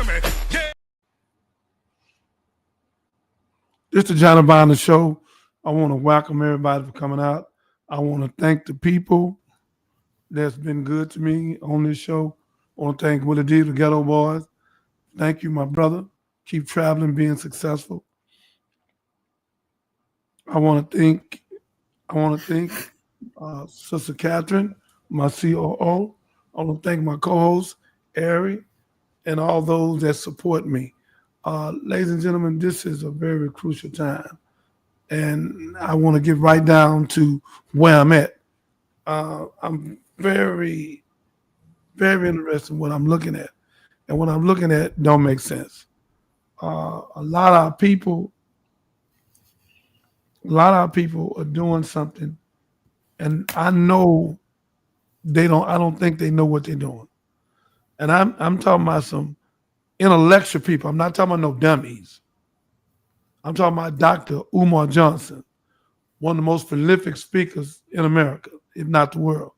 to me. Yeah. This is the Johnny Bonner Show. I want to welcome everybody for coming out. I want to thank the people that's been good to me on this show. I want to thank Willie D, the Ghetto Boys. Thank you, my brother. Keep traveling, being successful. I want to thank Sister Catherine, my COO. I want to thank my co-host, Ari, and all those that support me. Ladies and gentlemen, this is a very crucial time, and I want to get right down to where I'm at. I'm very, very interested in what I'm looking at, and what I'm looking at don't make sense. A lot of people, are doing something, and I know they don't. I don't think they know what they're doing, and I'm talking about some intellectual people. I'm not talking about no dummies. I'm talking about Dr. Umar Johnson, one of the most prolific speakers in America, if not the world.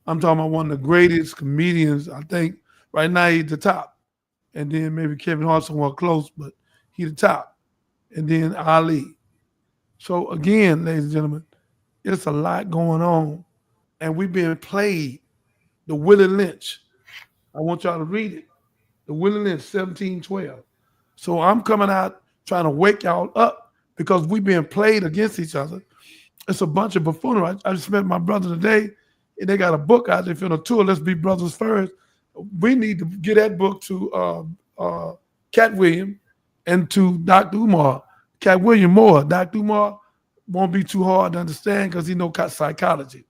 I'm talking about one of the greatest comedians. I think right now he's the top. And then maybe Kevin Hart somewhere close, but he's the top. And then Ali. So again, ladies and gentlemen, it's a lot going on. And we've been played. The Willie Lynch. I want y'all to read it. The Willie Lynch, 1712. So I'm coming out trying to wake y'all up because we've been played against each other. It's a bunch of buffoonery. I just met my brother today, and they got a book out there for the tour. Let's be brothers first. We need to get that book to Katt Williams and to Dr. Umar. Katt Williams more. Dr. Umar won't be too hard to understand because he knows psychology.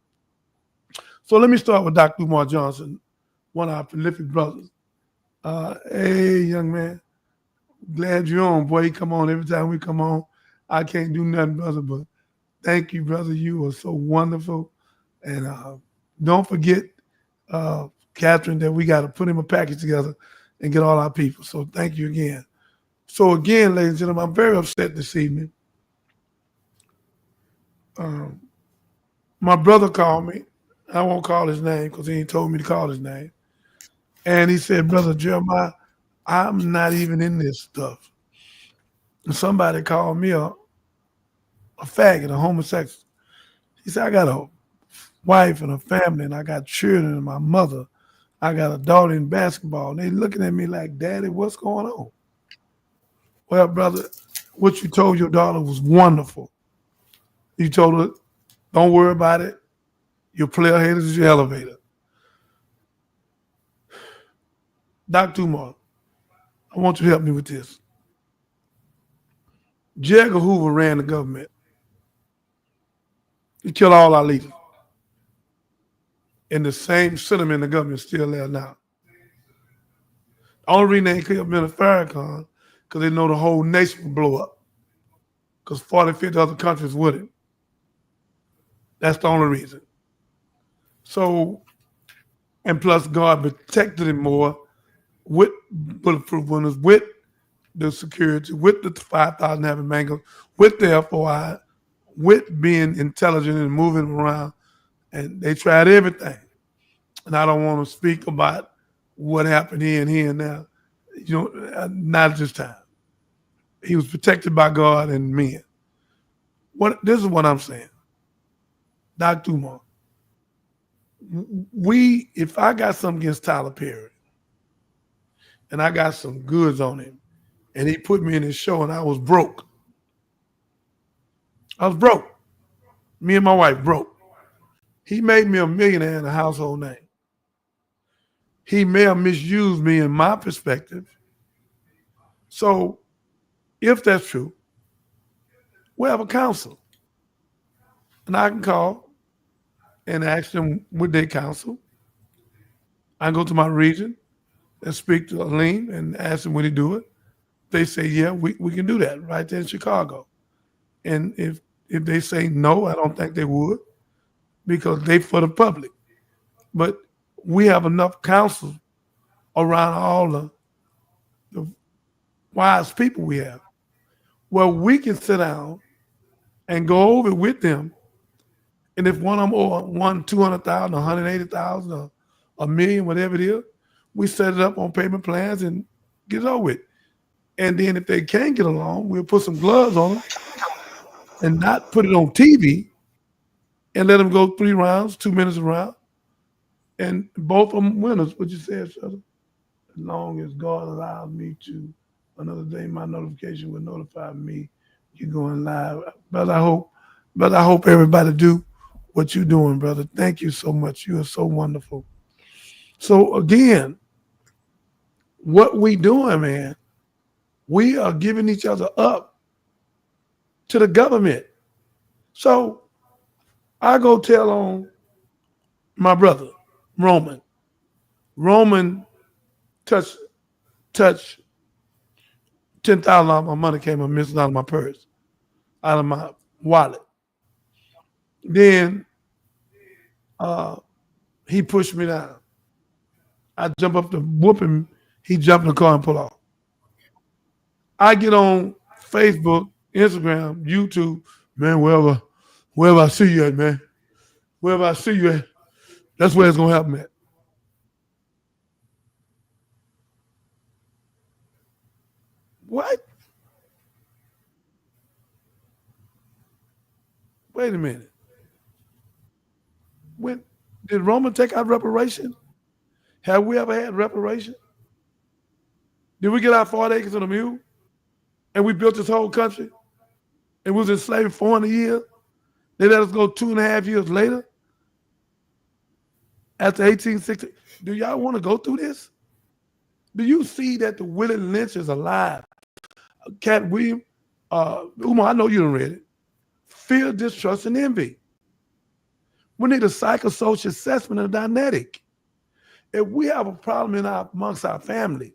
So let me start with Dr. Umar Johnson, one of our prolific brothers. Hey, young man. Glad you're on, boy. You come on every time we come on. I can't do nothing, brother, but thank you, brother. You are so wonderful. And don't forget, Catherine, that we got to put him a package together and get all our people. So thank you again. So again, ladies and gentlemen, I'm very upset this evening. My brother called me. I won't call his name because he ain't told me to call his name. And he said, Brother Jeremiah, I'm not even in this stuff. And somebody called me a faggot, a homosexual. He said, I got a wife and a family, and I got children and my mother. I got a daughter in basketball. And they looking at me like, Daddy, what's going on? Well, brother, what you told your daughter was wonderful. You told her, don't worry about it. Your player haters is your elevator. Dr. Umar, I want you to help me with this. J. Edgar Hoover ran the government. He killed all our leaders. And the same sentiment in the government is still there now. The only reason they could have been a Farrakhan because they know the whole nation would blow up. Because 40, 50 other countries wouldn't. That's the only reason. So, and plus God protected him more with bulletproof windows, with the security, with the 5,000 having mangoes, with the FOI, with being intelligent and moving around. And they tried everything. And I don't want to speak about what happened here and now. Not at this time. He was protected by God and men. This is what I'm saying. Dr. Umar, if I got something against Tyler Perry, and I got some goods on him, and he put me in his show, and I was broke. I was broke. Me and my wife broke. He made me a millionaire and a household name. He may have misused me in my perspective. So if that's true, we have a council. And I can call and ask them would they counsel. I go to my region and speak to Aline and ask them would he do it. They say, yeah, we can do that right there in Chicago. And if they say no, I don't think they would because they for the public. But we have enough counsel around all the wise people we have. Well, we can sit down and go over it with them. And if one of them or 200,000, 180,000, or a million, whatever it is, we set it up on payment plans and get it over with. And then if they can't get along, we'll put some gloves on them and not put it on TV and let them go 3 rounds, 2 minutes a round. And both of them winners. What you said, Shuttle? As long as God allows me to another day, my notification will notify me you're going live. But I hope everybody do what you're doing, brother. Thank you so much. You are so wonderful. So again, what we doing, man, we are giving each other up to the government. So I go tell on my brother, Roman. Roman touched $10,000 of my money came missing out of my purse, out of my wallet. Then he pushed me down. I jump up to whoop him. He jumped in the car and pull off. I get on Facebook, Instagram, YouTube, man, wherever I see you at, man. Wherever I see you at, that's where it's gonna happen at. What? Wait a minute. When did Roman take out reparation? Have we ever had reparation? Did we get our 40 acres of the mule? And we built this whole country? And we was enslaved 400 years? They let us go 2.5 years later? After 1860? Do y'all want to go through this? Do you see that the Willie Lynch is alive? Katt Williams, Umar, I know you done read it. Fear, distrust, and envy. We need a psychosocial assessment of dynamic. If we have a problem amongst our family,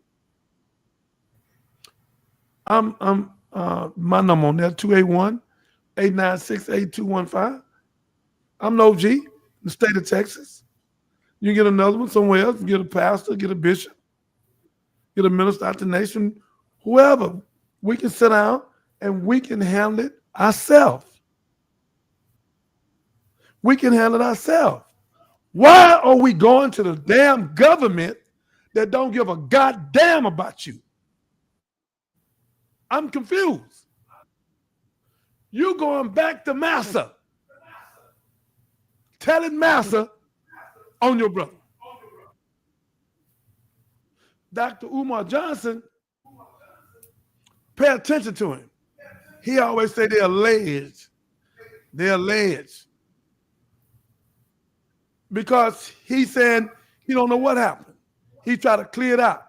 my number on there, 281-896-8215. I'm an OG in the state of Texas. You can get another one somewhere else. Get a pastor, get a bishop, get a minister out the nation, whoever. We can sit down and we can handle it ourselves. We can handle it ourselves. Why are we going to the damn government that don't give a goddamn about you? I'm confused. You going back to Massa, telling Massa on your brother. Dr. Umar Johnson, pay attention to him. He always say they're alleged. They're alleged. Because he said he don't know what happened. He tried to clear it out.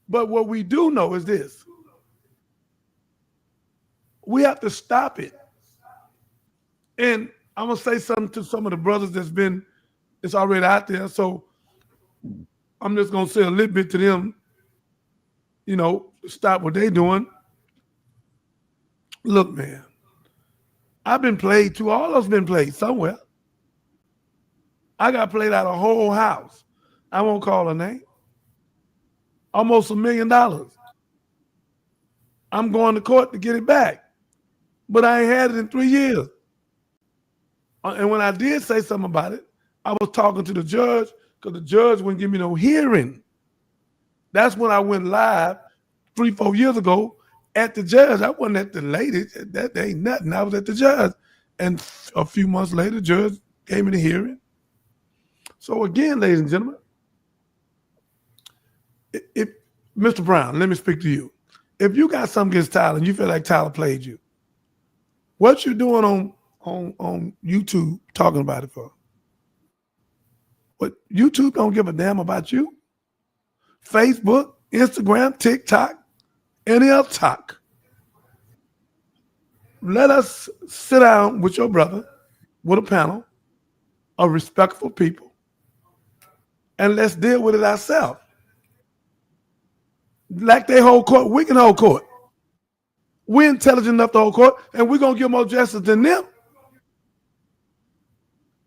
But what we do know is this. We have to stop it. And I'm going to say something to some of the brothers it's already out there. So I'm just going to say a little bit to them, stop what they're doing. Look, man, I've been played too. All of us been played somewhere. I got played out a whole house. I won't call her name. Almost $1 million. I'm going to court to get it back. But I ain't had it in 3 years. And when I did say something about it, I was talking to the judge because the judge wouldn't give me no hearing. That's when I went live 3-4 years ago at the judge. I wasn't at the lady. That ain't nothing. I was at the judge. And a few months later, the judge gave me the hearing. So again, ladies and gentlemen, if Mr. Brown, let me speak to you. If you got something against Tyler and you feel like Tyler played you, what you doing on YouTube talking about it for? But YouTube don't give a damn about you. Facebook, Instagram, TikTok, any other talk. Let us sit down with your brother, with a panel of respectful people, and let's deal with it ourselves. Like they hold court, we can hold court. We're intelligent enough to hold court, and we're going to give more justice than them.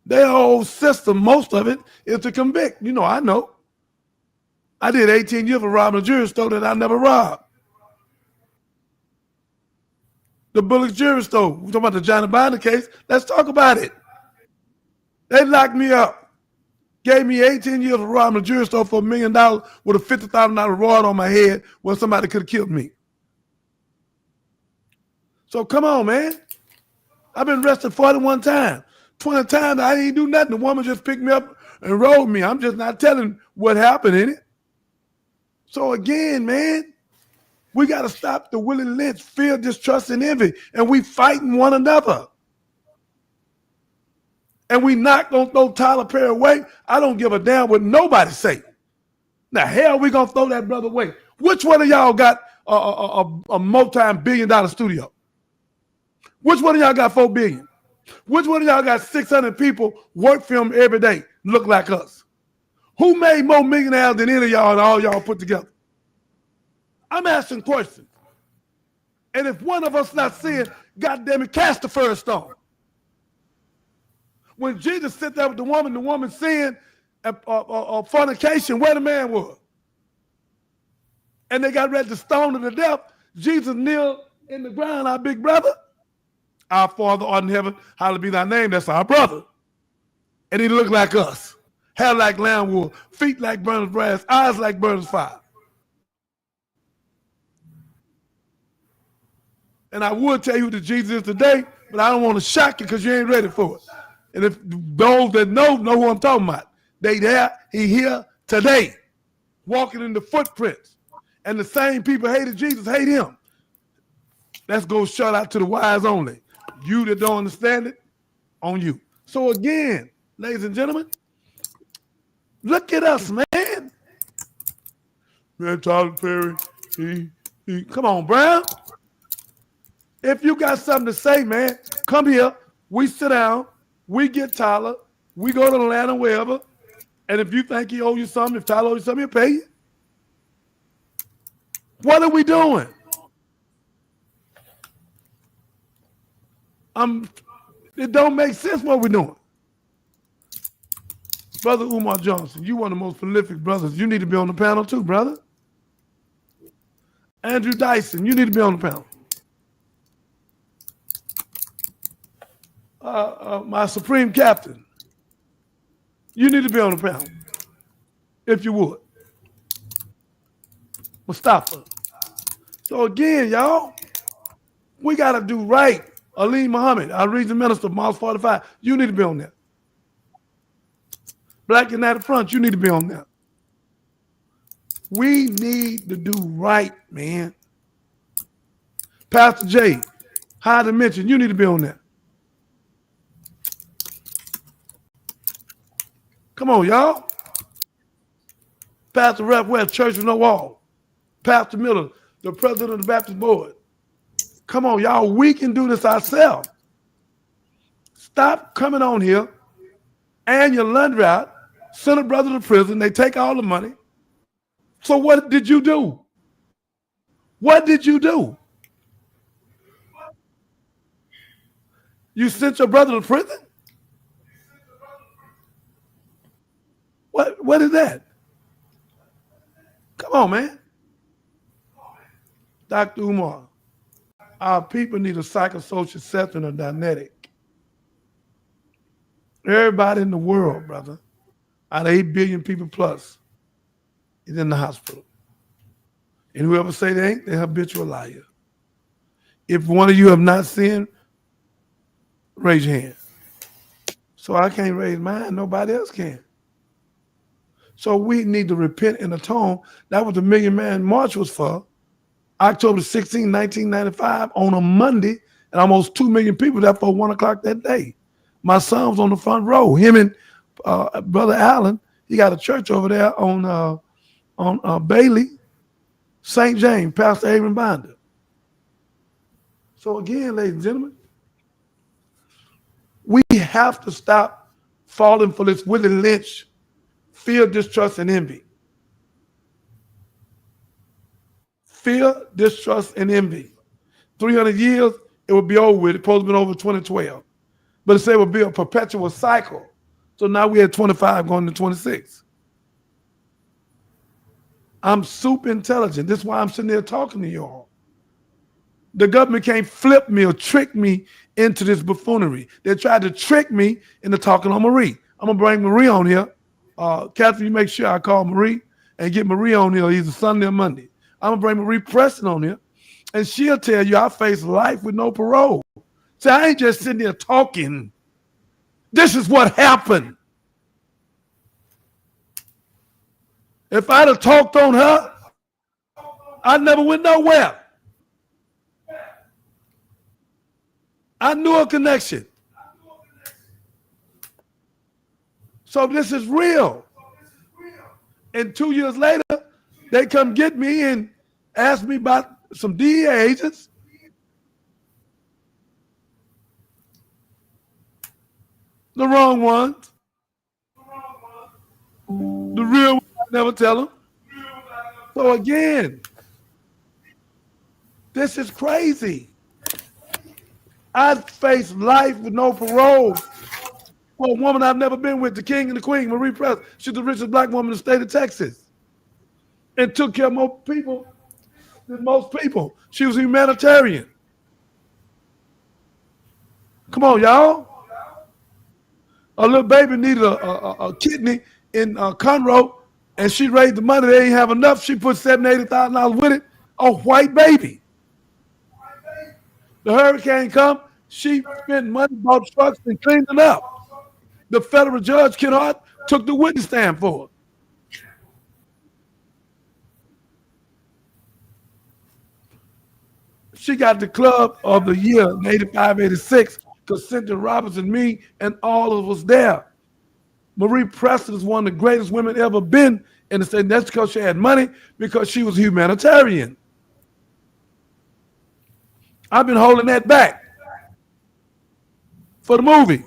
Their whole system, most of it, is to convict. I know. I did 18 years for robbing a jewelry store that I never robbed. The Bullock's jewelry store. We're talking about the Johnny Binder case. Let's talk about it. They locked me up. Gave me 18 years of robbing a jewelry store for $1 million with a $50,000 rod on my head when somebody could have killed me. So come on, man. I've been arrested 41 times. 20 times I didn't do nothing. The woman just picked me up and rolled me. I'm just not telling what happened in it. So again, man, we got to stop the Willie Lynch, fear, distrust, and envy. And we fighting one another. And we not going to throw Tyler Perry away. I don't give a damn what nobody say. Now, hell, we going to throw that brother away. Which one of y'all got a multi-billion-dollar studio? Which one of y'all got $4 billion? Which one of y'all got 600 people work for him every day, look like us? Who made more millionaires than any of y'all and all y'all put together? I'm asking questions. And if one of us not seeing, goddamn it, cast the first stone. When Jesus sat there with the woman sin fornication, where the man was. And they got ready to stone him to death. Jesus kneeled in the ground, our big brother. Our Father art in heaven, hallowed be thy name. That's our brother. And he looked like us. Hair like lamb wool, feet like burnished brass, eyes like burnished fire. And I would tell you who the Jesus is today, but I don't want to shock you because you ain't ready for it. And if those that know who I'm talking about. They there, he here today, walking in the footprints. And the same people hated Jesus, hate him. Let's go shout out to the wise only. You that don't understand it, on you. So again, ladies and gentlemen, look at us, man. Man, Tyler Perry, come on, Brown. If you got something to say, man, come here. We sit down. We get Tyler. We go to Atlanta, wherever. And if you think he owe you something, if Tyler owes you something, he'll pay you. What are we doing? It don't make sense what we're doing. Brother Umar Johnson, you one of the most prolific brothers. You need to be on the panel too, brother. Andrew Dyson, you need to be on the panel. My Supreme Captain, you need to be on the panel, if you would. Mustafa. So again, y'all, we got to do right. Ali Muhammad, our regional minister, Mosque 45, you need to be on there. Black United Front, you need to be on there. We need to do right, man. Pastor J, High Dimension, you need to be on there. Come on, y'all. Pastor Rep West, Church with No Wall. Pastor Miller, the president of the Baptist Board. Come on, y'all. We can do this ourselves. Stop coming on here and your laundry out, send a brother to prison. They take all the money. So what did you do? What did you do? You sent your brother to prison? What is that? Come on, man. Dr. Umar, our people need a psychosocial setting or Dianetic. Everybody in the world, brother, out of 8 billion people plus, is in the hospital. And whoever say they ain't, they're habitual liar. If one of you have not sinned, raise your hand. So I can't raise mine, nobody else can. So we need to repent and atone. That was the Million Man March was for. October 16, 1995, on a Monday, and almost 2 million people there for 1 o'clock that day. My son was on the front row. Him and Brother Allen, he got a church over there on Bailey, St. James, Pastor Aaron Binder. So again, ladies and gentlemen, we have to stop falling for this Willie Lynch fear, distrust, and envy. Fear, distrust, and envy. 300 years, it would be over with. It's supposed to be over 2012. But it said it would be a perpetual cycle. So now we had 25 going to 26. I'm super intelligent. This is why I'm sitting there talking to you all. The government can't flip me or trick me into this buffoonery. They tried to trick me into talking on Marie. I'm going to bring Marie on here. Catherine, you make sure I call Marie and get Marie on here either Sunday or Monday. I'm going to bring Marie Preston on here, and she'll tell you I face life with no parole. See, I ain't just sitting there talking. This is what happened. If I'd have talked on her, I never went nowhere. I knew a connection. So this is real. And 2 years later, they come get me and ask me about some DEA agents. The wrong ones. The real ones, I never tell them. So again, this is crazy. I face life with no parole for a woman I've never been with, the king and the queen, Marie Preston. She's the richest black woman in the state of Texas. And took care of more people than most people. She was a humanitarian. Come on, y'all. A little baby needed a kidney in Conroe, and she raised the money. They ain't have enough. She put $70,000, $80,000 with it. A white baby. The hurricane come. She spent money, bought trucks, and cleaned it up. The federal judge, Ken Hart, took the witness stand for her. She got the club of the year in 85, 86, because Cynthia Roberts and me and all of us there. Marie Preston is one of the greatest women ever been in the state. And that's because she had money, because she was a humanitarian. I've been holding that back for the movie.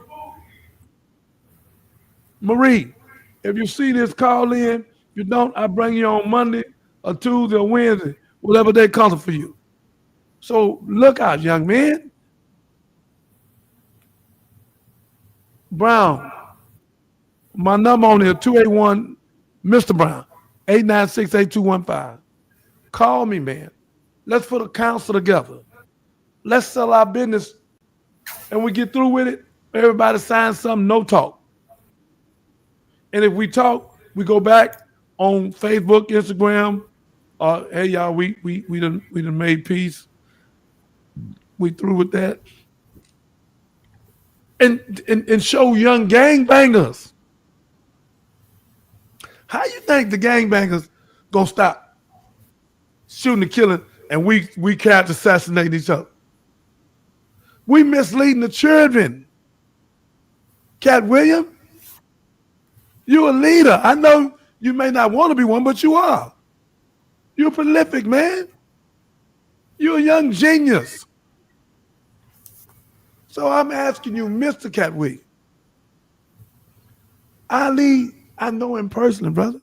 Marie, if you see this, call in. If you don't, I bring you on Monday or Tuesday or Wednesday, whatever day comes for you. So look out, young man. Brown, my number on here, 281, Mr. Brown, 896-8215. Call me, man. Let's put a council together. Let's sell our business, and we get through with it. Everybody sign something, no talk. And if we talk, we go back on Facebook, Instagram. Hey, y'all, we done made peace. We through with that. And show young gangbangers. How you think the gangbangers gonna stop shooting and killing, and we can't assassinate each other? We misleading the children. Katt Williams, you a leader. I know you may not want to be one, but you are. You're prolific, man. You're a young genius. So I'm asking you, Mr. Katt Williams. Ali, I know him personally, brother.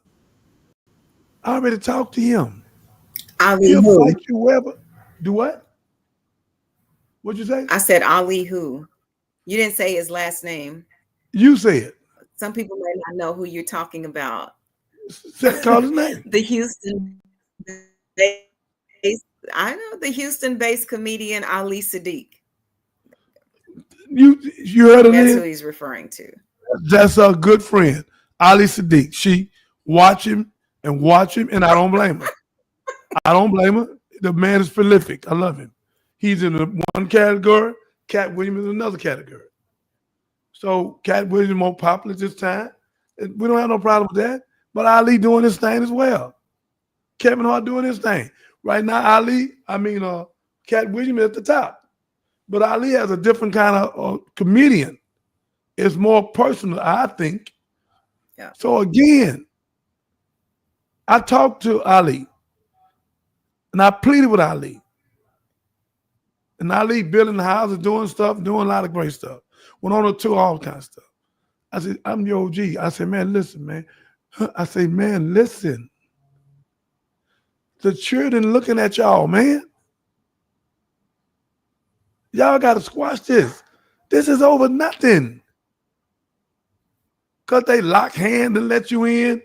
I already talked to him. Ali He'll who? fight you wherever. Do what? What'd you say? I said Ali who? You didn't say his last name. You said. Some people may not know who you're talking about. Call his name. The Houston, I know the Houston-based comedian Ali Siddiq. You heard of him? That's who he's referring to. That's a good friend, Ali Siddiq. She watch him, and I don't blame her. I don't blame her. The man is prolific. I love him. He's in one category. Katt Williams is another category. So Katt Williams is more popular this time. We don't have no problem with that. But Ali doing his thing as well. Kevin Hart doing his thing. Right now, Katt Williams at the top. But Ali has a different kind of comedian. It's more personal, I think. Yeah. So again, I talked to Ali, and I pleaded with Ali. And Ali building houses, doing stuff, doing a lot of great stuff. Went on a tour, all kinds of stuff. I said, I'm your OG. I said, man, listen, man. I say, man, listen. The children looking at y'all, man. Y'all got to squash this. This is over nothing. Because they lock hands and let you in.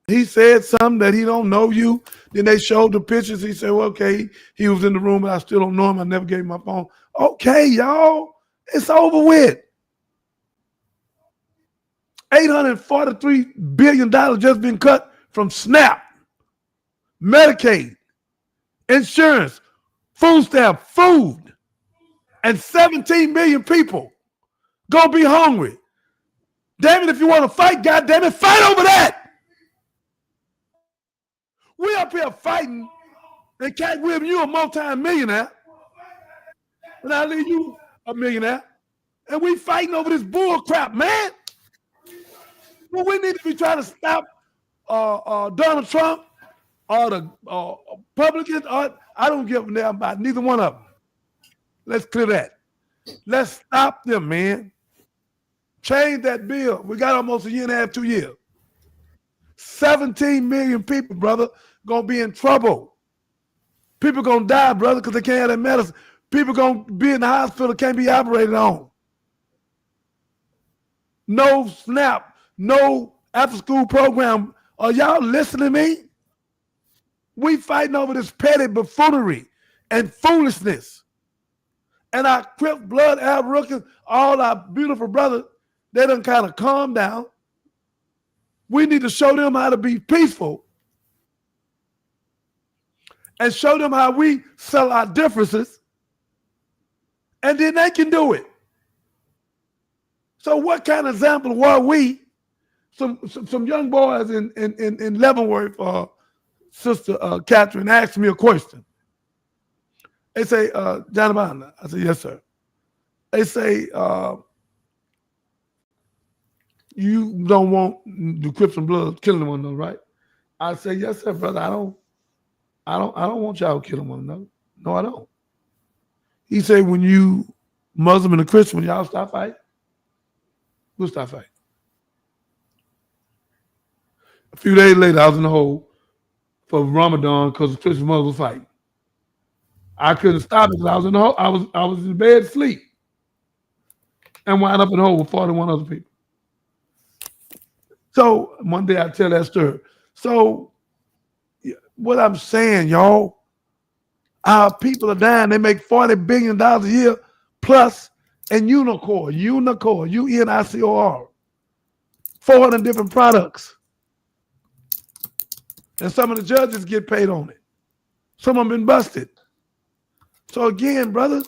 He said something that he don't know you. Then they showed the pictures. He said, well, okay, he was in the room, but I still don't know him. I never gave him my phone. Okay, y'all, it's over with. $843 billion just been cut from SNAP, Medicaid, insurance, food stamp, food, and 17 million people gonna be hungry. Damn it, if you want to fight, goddamn it, fight over that. We up here fighting, and Katt Williams, you a multi-millionaire, and I leave you a millionaire, and we fighting over this bull crap, man. Well, we need to be trying to stop Donald Trump or the Republicans. I don't give a damn about neither one of them. Let's clear that. Let's stop them, man. Change that bill. We got almost a year and a half, 2 years. 17 million people, brother, gonna be in trouble. People gonna die, brother, because they can't have that medicine. People gonna be in the hospital, can't be operated on. No SNAP, no after-school program. Are y'all listening to me? We fighting over this petty buffoonery and foolishness. And our Crip, Blood, Arab, Rookers, all our beautiful brothers, they done kind of calm down. We need to show them how to be peaceful and show them how we sell our differences, and then they can do it. So what kind of example were we? Some young boys in Leavenworth, Sister Catherine asked me a question. They say, Johnny Bond. I said, yes, sir. They say, you don't want the Crips and Bloods killing one another, right? I say, yes, sir, brother. I don't want y'all killing one another. No, I don't. He said, when you Muslim and a Christian, when y'all stop fighting, we'll stop fighting. A few days later, I was in the hole for Ramadan because the Christian Muslims was fighting. I couldn't stop it because I was in the hole. I was in bed asleep and wound up in the hole with 41 other people. So one day I tell that story. So what I'm saying, y'all, our people are dying. They make $40 billion a year plus in Unicor, UNICOR, 400 different products. And some of the judges get paid on it. Some of them been busted. So again, brothers,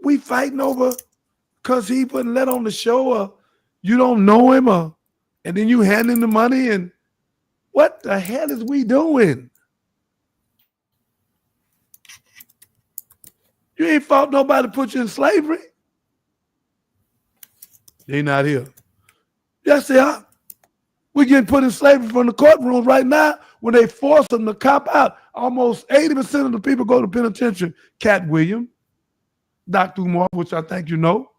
we fighting over because he wouldn't let on the show or you don't know him and then you hand him the money and what the hell is we doing? You ain't fought nobody to put you in slavery. They not here. Yes, they are. We're getting put in slavery from the courtrooms right now when they force them to cop out. Almost 80% of the people go to penitentiary. Katt Williams, Dr. Umar, which I think you know,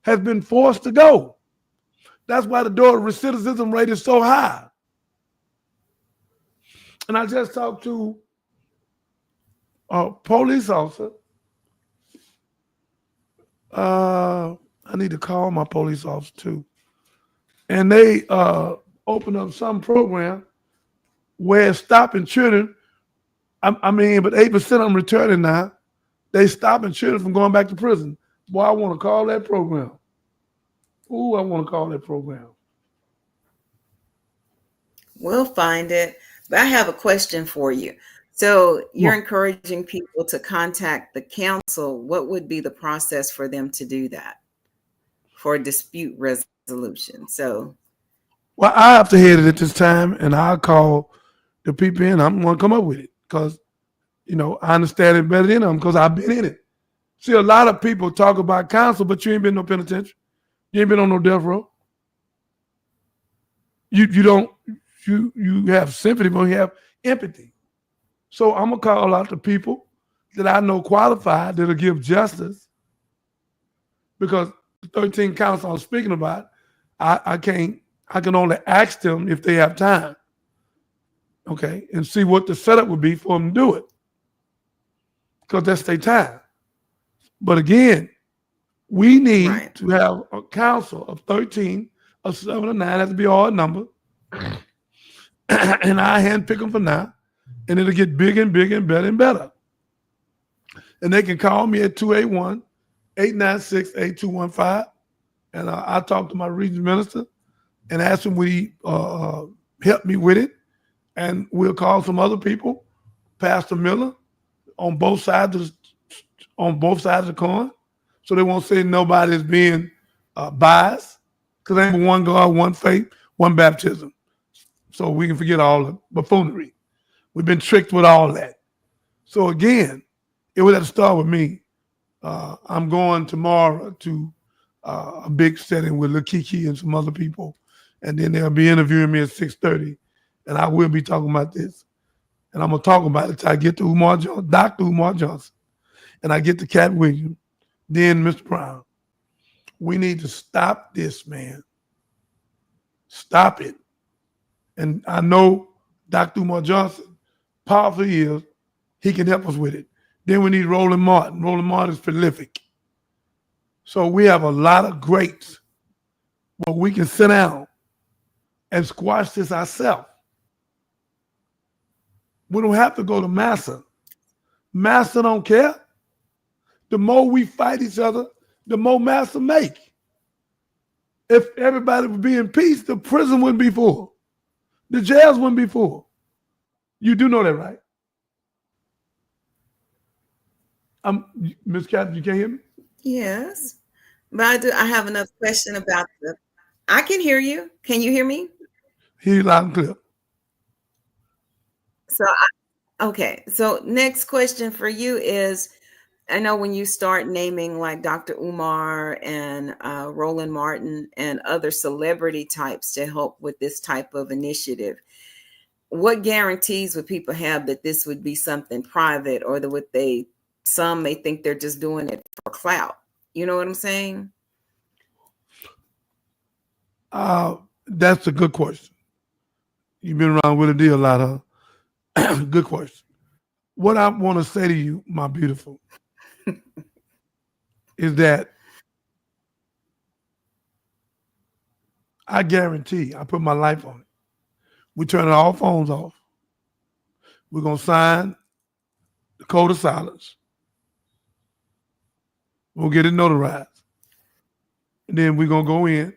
has been forced to go. That's why the door recidivism rate is so high. And I just talked to a police officer. I need to call my police officer too. And they opened up some program where it's stopping children. But 8% of them returning now. They stopping children from going back to prison. Boy, I want to call that program. Ooh, I want to call that program. We'll find it. But I have a question for you. So you're encouraging people to contact the council. What would be the process for them to do that for dispute resolution? So, well, I have to head it at this time, and I'll call the people in. I'm going to come up with it because, I understand it better than them because I've been in it. See, a lot of people talk about council, but you ain't been no penitentiary. You ain't been on no death row. You have sympathy, but you have empathy. So I'm gonna call out the people that I know qualified that'll give justice, because the 13 counts I was speaking about, I can only ask them if they have time, okay, and see what the setup would be for them to do it, because that's their time. But again, we need to have a council of 13, of 7 or 9, has to be an odd number, and I handpick them for now. And it'll get bigger and bigger and better and better. And they can call me at 281-896-8215. And I'll talk to my region minister and ask him would he help me with it, and we'll call some other people, Pastor Miller, on both sides of the coin, so they won't say nobody's being biased, because there ain't one God, one faith, one baptism. So we can forget all the buffoonery. We've been tricked with all that. So again, it would have to start with me. I'm going tomorrow to a big setting with Lakiki and some other people, and then they'll be interviewing me at 6:30, and I will be talking about this. And I'm going to talk about it till I get to Umar Johnson, Dr. Umar Johnson, and I get to Katt Williams, then Mr. Brown. We need to stop this, man. Stop it. And I know Dr. Umar Johnson, powerful he is, he can help us with it. Then we need Roland Martin. Roland Martin is prolific. So we have a lot of greats where we can sit down and squash this ourselves. We don't have to go to Massa. Massa don't care. The more we fight each other, the more Massa make. If everybody would be in peace, the prison wouldn't be full. The jails wouldn't be full. You do know that, right? Ms. Katt, you can't hear me? Yes. But I have another question about I can hear you. Can you hear me? Hear you loud and clear. Okay. So next question for you is, I know when you start naming like Dr. Umar and Roland Martin and other celebrity types to help with this type of initiative, what guarantees would people have that this would be something private, or that some may think they're just doing it for clout? You know what I'm saying? That's a good question. You've been around with a deal a lot, huh? Good question. What I want to say to you, my beautiful, is that I guarantee, I put my life on it. We turn all phones off. We're going to sign the code of silence. We'll get it notarized. And then we're going to go in.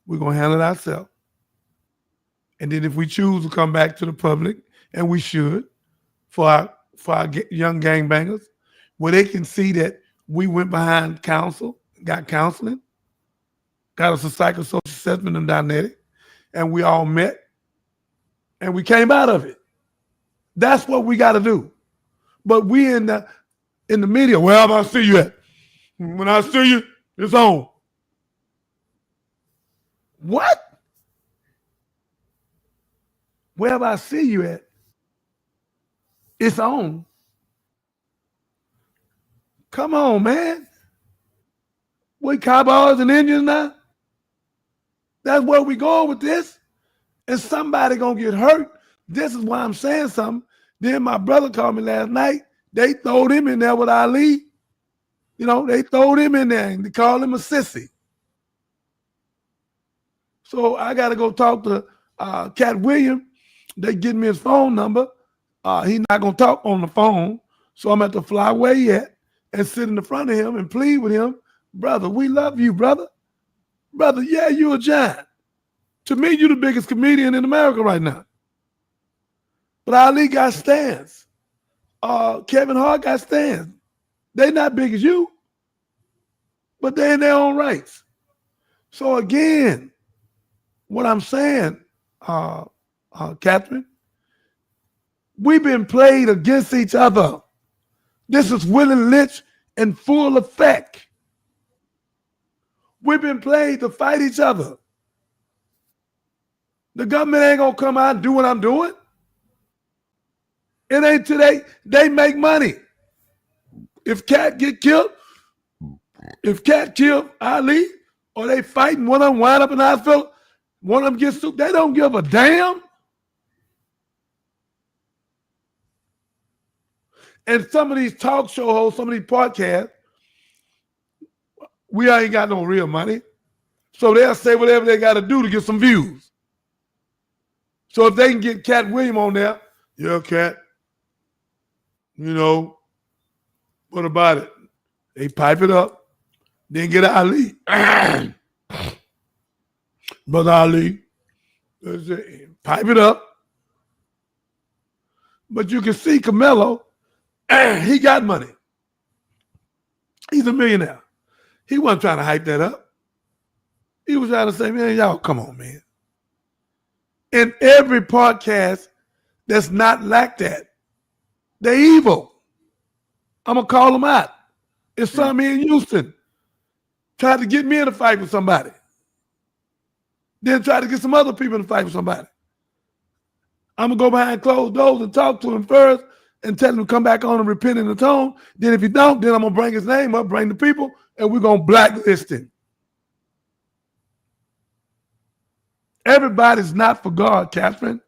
We're going to handle it ourselves. And then if we choose to come back to the public, and we should, for our young gangbangers, where they can see that we went behind counsel, got counseling, got us a psychosocial assessment and dynamic, and we all met, and we came out of it. That's what we got to do. But we in the media, where have I see you at? When I see you, it's on. What? Wherever I see you at, it's on. Come on, man. We cowboys and Indians now? That's where we going with this. And somebody gonna get hurt. This is why I'm saying something. Then my brother called me last night. They throwed him in there with Ali. You know, they throwed him in there and they called him a sissy. So I got to go talk to Katt Williams. They give me his phone number. He's not going to talk on the phone. So I'm at to fly where he at and sit in the front of him and plead with him. Brother, we love you, brother. Brother, yeah, you a giant. To me, you the biggest comedian in America right now. But Ali got stands. Kevin Hart got stands. They not big as you, but they in their own rights. So again, what I'm saying, Catherine, we've been played against each other. This is Willie Lynch in full effect. We've been played to fight each other. The government ain't gonna come out and do what I'm doing. It ain't today. They make money. If Katt get killed, if Katt kill Ali, or they fighting, one of them wind up in the hospital, one of them gets sued, they don't give a damn. And some of these talk show hosts, some of these podcasts, we ain't got no real money. So they'll say whatever they got to do to get some views. So if they can get Katt Williams on there, yeah, Katt, you know, what about it? They pipe it up, then get Ali. Brother Ali, pipe it up. But you can see Camelo, he got money. He's a millionaire. He wasn't trying to hype that up. He was trying to say, man, y'all, come on, man. In every podcast that's not like that, they're evil. I'm going to call them out. It's some here in Houston tried to get me in a fight with somebody. Then tried to get some other people in a fight with somebody. I'm going to go behind closed doors and talk to him first and tell him to come back on and repent in the tone. Then if he don't, then I'm going to bring his name up, bring the people, and we're going to blacklist him. Everybody's not for God, Catherine.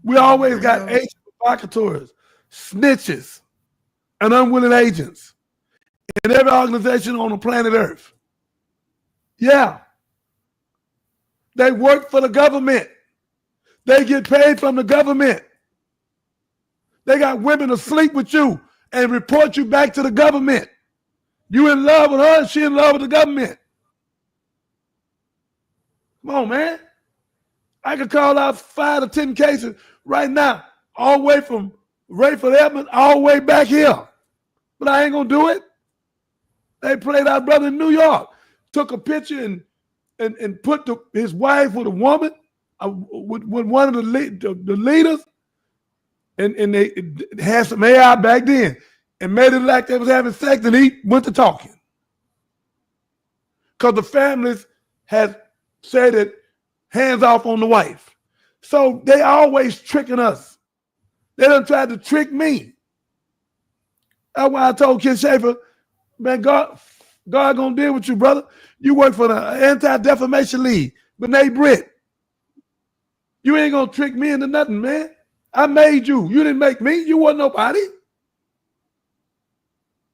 We always got agent provocateurs, snitches, and unwilling agents in every organization on the planet Earth. Yeah. They work for the government. They get paid from the government. They got women to sleep with you and report you back to the government. You in love with her and she in love with the government. Come on, man. I could call out 5 to 10 cases right now, all the way from Rayford Edmonds all the way back here. But I ain't going to do it. They played our brother in New York, took a picture and put his wife with a woman, with one of the leaders, and they had some AI back then and made it like they was having sex, and he went to talking. Because the families had said it, hands off on the wife. So they always tricking us. They done tried to trick me. That's why I told Ken Schaefer, man, God gonna deal with you, brother. You work for the Anti-Defamation League, B'nai Brit. You ain't gonna trick me into nothing, man. I made you. You didn't make me. You wasn't nobody.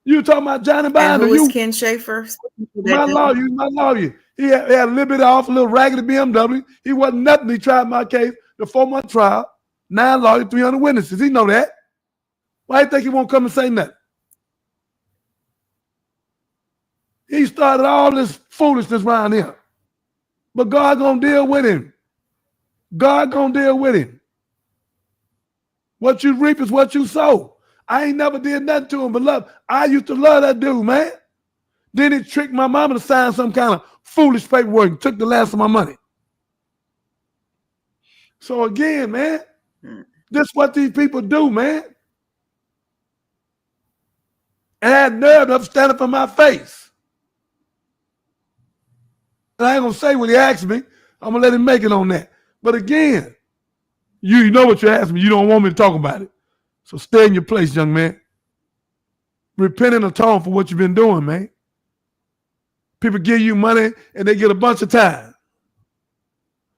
You talking about Johnny Binder. And who is Ken Schaefer? My lawyer. He had a little bit off, a little raggedy BMW. He wasn't nothing. He tried my case, the 4-month trial, 9 lawyers, 300 witnesses. He know that. Why do you think he won't come and say nothing? He started all this foolishness around here. But God gonna deal with him. God gonna deal with him. What you reap is what you sow. I ain't never did nothing to him, but love. I used to love that dude, man. Then he tricked my mama to sign some kind of foolish paperwork and took the last of my money. So again, man, this is what these people do, man. And I had nerve enough to stand up in my face. And I ain't gonna say what he asked me. I'm gonna let him make it on that. But again, you know what you asked me. You don't want me to talk about it. So stay in your place, young man. Repent and atone for what you've been doing, man. People give you money and they get a bunch of time.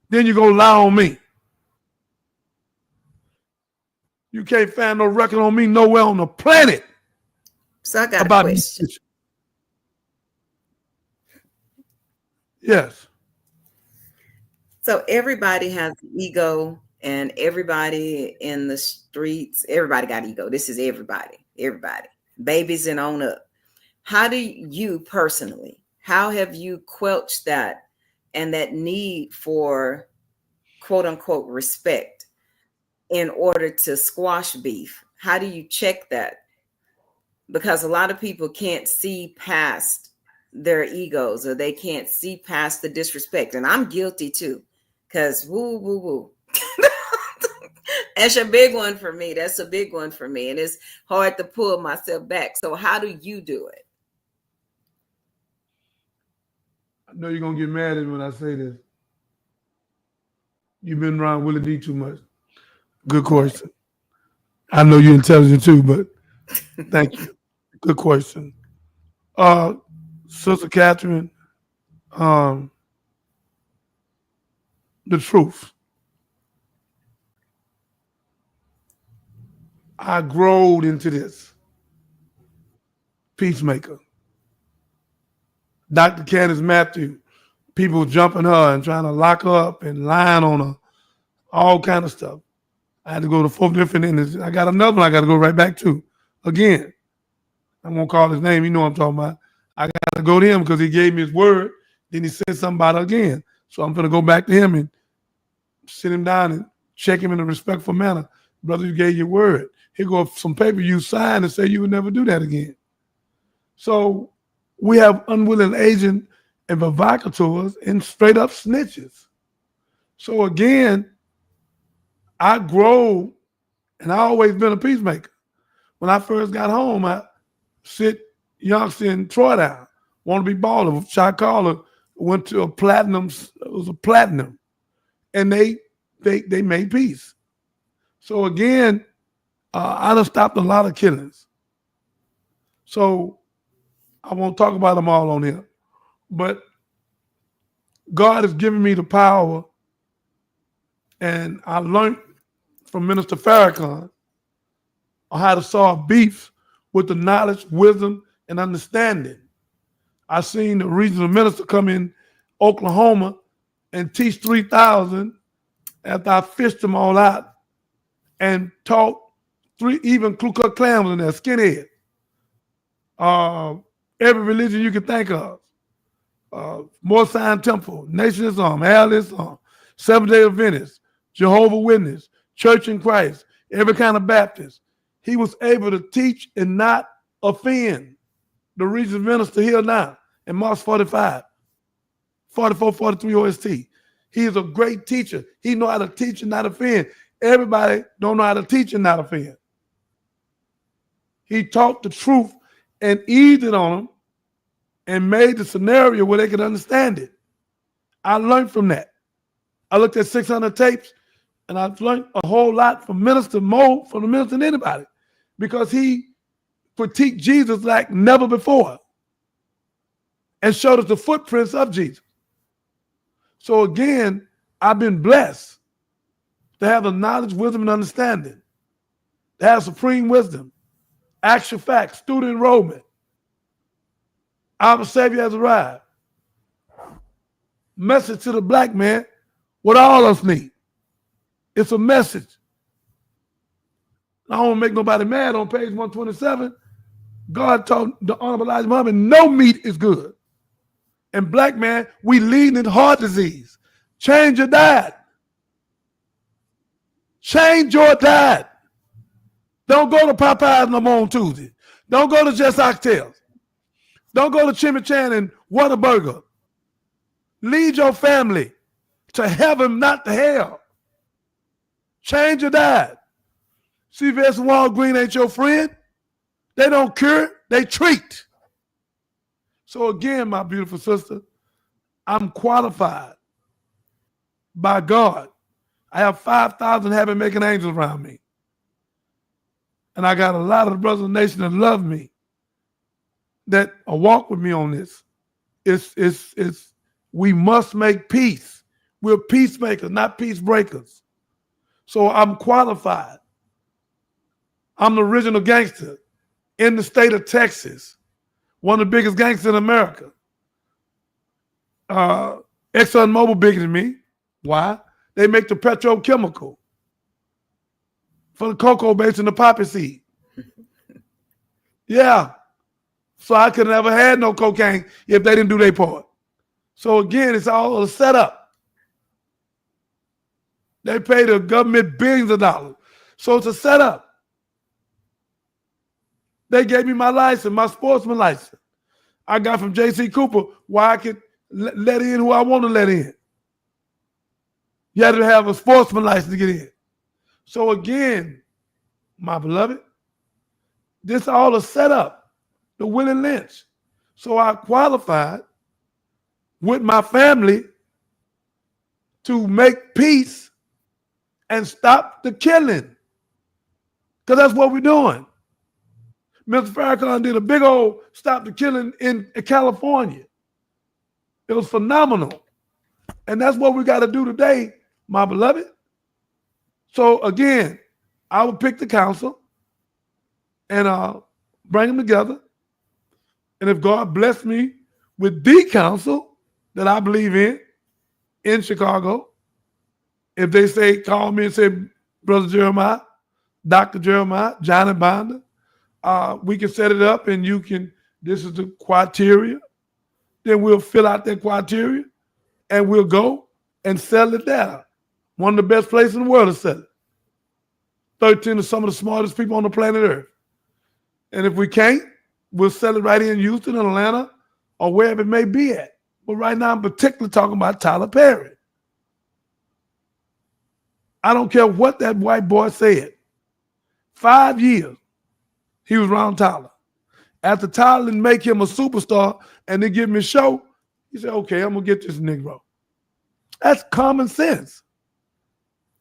Then you're going to lie on me. You can't find no record on me nowhere on the planet. So I got a question. Yes. So everybody has ego, and everybody in the streets, everybody got ego. This is everybody. Babies and on up. How do you personally, how have you quelched that and that need for quote unquote respect in order to squash beef? How do you check that? Because a lot of people can't see past their egos, or they can't see past the disrespect. And I'm guilty too, because woo. That's a big one for me. That's a big one for me. And it's hard to pull myself back. So how do you do it? I know you're going to get mad at me when I say this. You've been around Willie D too much. Good question. I know you're intelligent too, but thank you. Good question. Sister Catherine, the truth. I growed into this. Peacemaker. Dr. Candace Matthew, people jumping her and trying to lock her up and lying on her, all kind of stuff. I had to go to 4 different entities. I got another one I got to go right back to. Again, I won't call his name. You know what I'm talking about. I got to go to him because he gave me his word. Then he said something about it again. So I'm going to go back to him and sit him down and check him in a respectful manner. Brother, you gave your word. Here go some paper you signed and say you would never do that again. So we have unwilling agents and provocateurs and straight up snitches. So again, I grow, and I always been a peacemaker. When I first got home, I sit youngster in Troy down, want to be baller. Shot caller went to a platinum. It was a platinum, and they made peace. So again, I done stopped a lot of killings. So I won't talk about them all on here, but God has given me the power, and I learned from Minister Farrakhan on how to solve beefs with the knowledge, wisdom, and understanding. I seen the regional minister come in Oklahoma and teach 3,000 after I fished them all out and taught even Ku Klux Klan was in there, skinhead. Every religion you can think of. More Zion Temple, Nation Islam, Al Islam, Seventh-day Adventist, Jehovah's Witness, Church in Christ, every kind of Baptist. He was able to teach and not offend. The regional minister here now in March 45, 44, 43 OST. He is a great teacher. He know how to teach and not offend. Everybody don't know how to teach and not offend. He taught the truth and eased it on them and made the scenario where they could understand it. I learned from that. I looked at 600 tapes, and I've learned a whole lot from Minister Mo, from the minister than anybody, because he critiqued Jesus like never before and showed us the footprints of Jesus. So again, I've been blessed to have the knowledge, wisdom, and understanding, to have supreme wisdom, actual facts, student enrollment. Our Savior has arrived. Message to the black man, what all of us need. It's a message. I don't want to make nobody mad. On page 127, God told the Honorable Elijah Muhammad, no meat is good. And black man, we lead in heart disease. Change your diet. Change your diet. Don't go to Popeyes no more on Tuesday. Don't go to Just Oxtails. Don't go to Chimichan and Whataburger. Lead your family to heaven, not to hell. Change your diet. CVS and Walgreens ain't your friend. They don't cure, they treat. So again, my beautiful sister, I'm qualified by God. I have 5,000 heaven-making angels around me. And I got a lot of the brothers of the nation that love me, that walk with me on this. We must make peace. We're peacemakers, not peace breakers. So I'm qualified. I'm the original gangster in the state of Texas, one of the biggest gangsters in America. ExxonMobil bigger than me. Why? They make the petrochemical for the cocoa base and the poppy seed. Yeah. So I could have never had no cocaine if they didn't do their part. So again, it's all a setup. They pay the government billions of dollars. So it's a setup. They gave me my license, my sportsman license. I got from J.C. Cooper where I could let in who I want to let in. You had to have a sportsman license to get in. So again, my beloved, this all a setup, the Willie Lynch. So I qualified with my family to make peace and stop the killing. Because that's what we're doing. Mr. Farrakhan did a big old stop the killing in California. It was phenomenal. And that's what we got to do today, my beloved. So again, I will pick the council and bring them together. And if God bless me with the council that I believe in Chicago, if they say, call me and say, Brother Jeremiah, Dr. Jeremiah, Johnny Bonder, we can set it up and this is the criteria. Then we'll fill out that criteria and we'll go and sell it there. One of the best places in the world to sell it. 13 of some of the smartest people on the planet Earth. And if we can't, we'll sell it right here in Houston, Atlanta, or wherever it may be at. But right now, I'm particularly talking about Tyler Perry. I don't care what that white boy said. 5 years, he was around Tyler. After Tyler didn't make him a superstar and they give him a show, he said, okay, I'm going to get this Negro. That's common sense.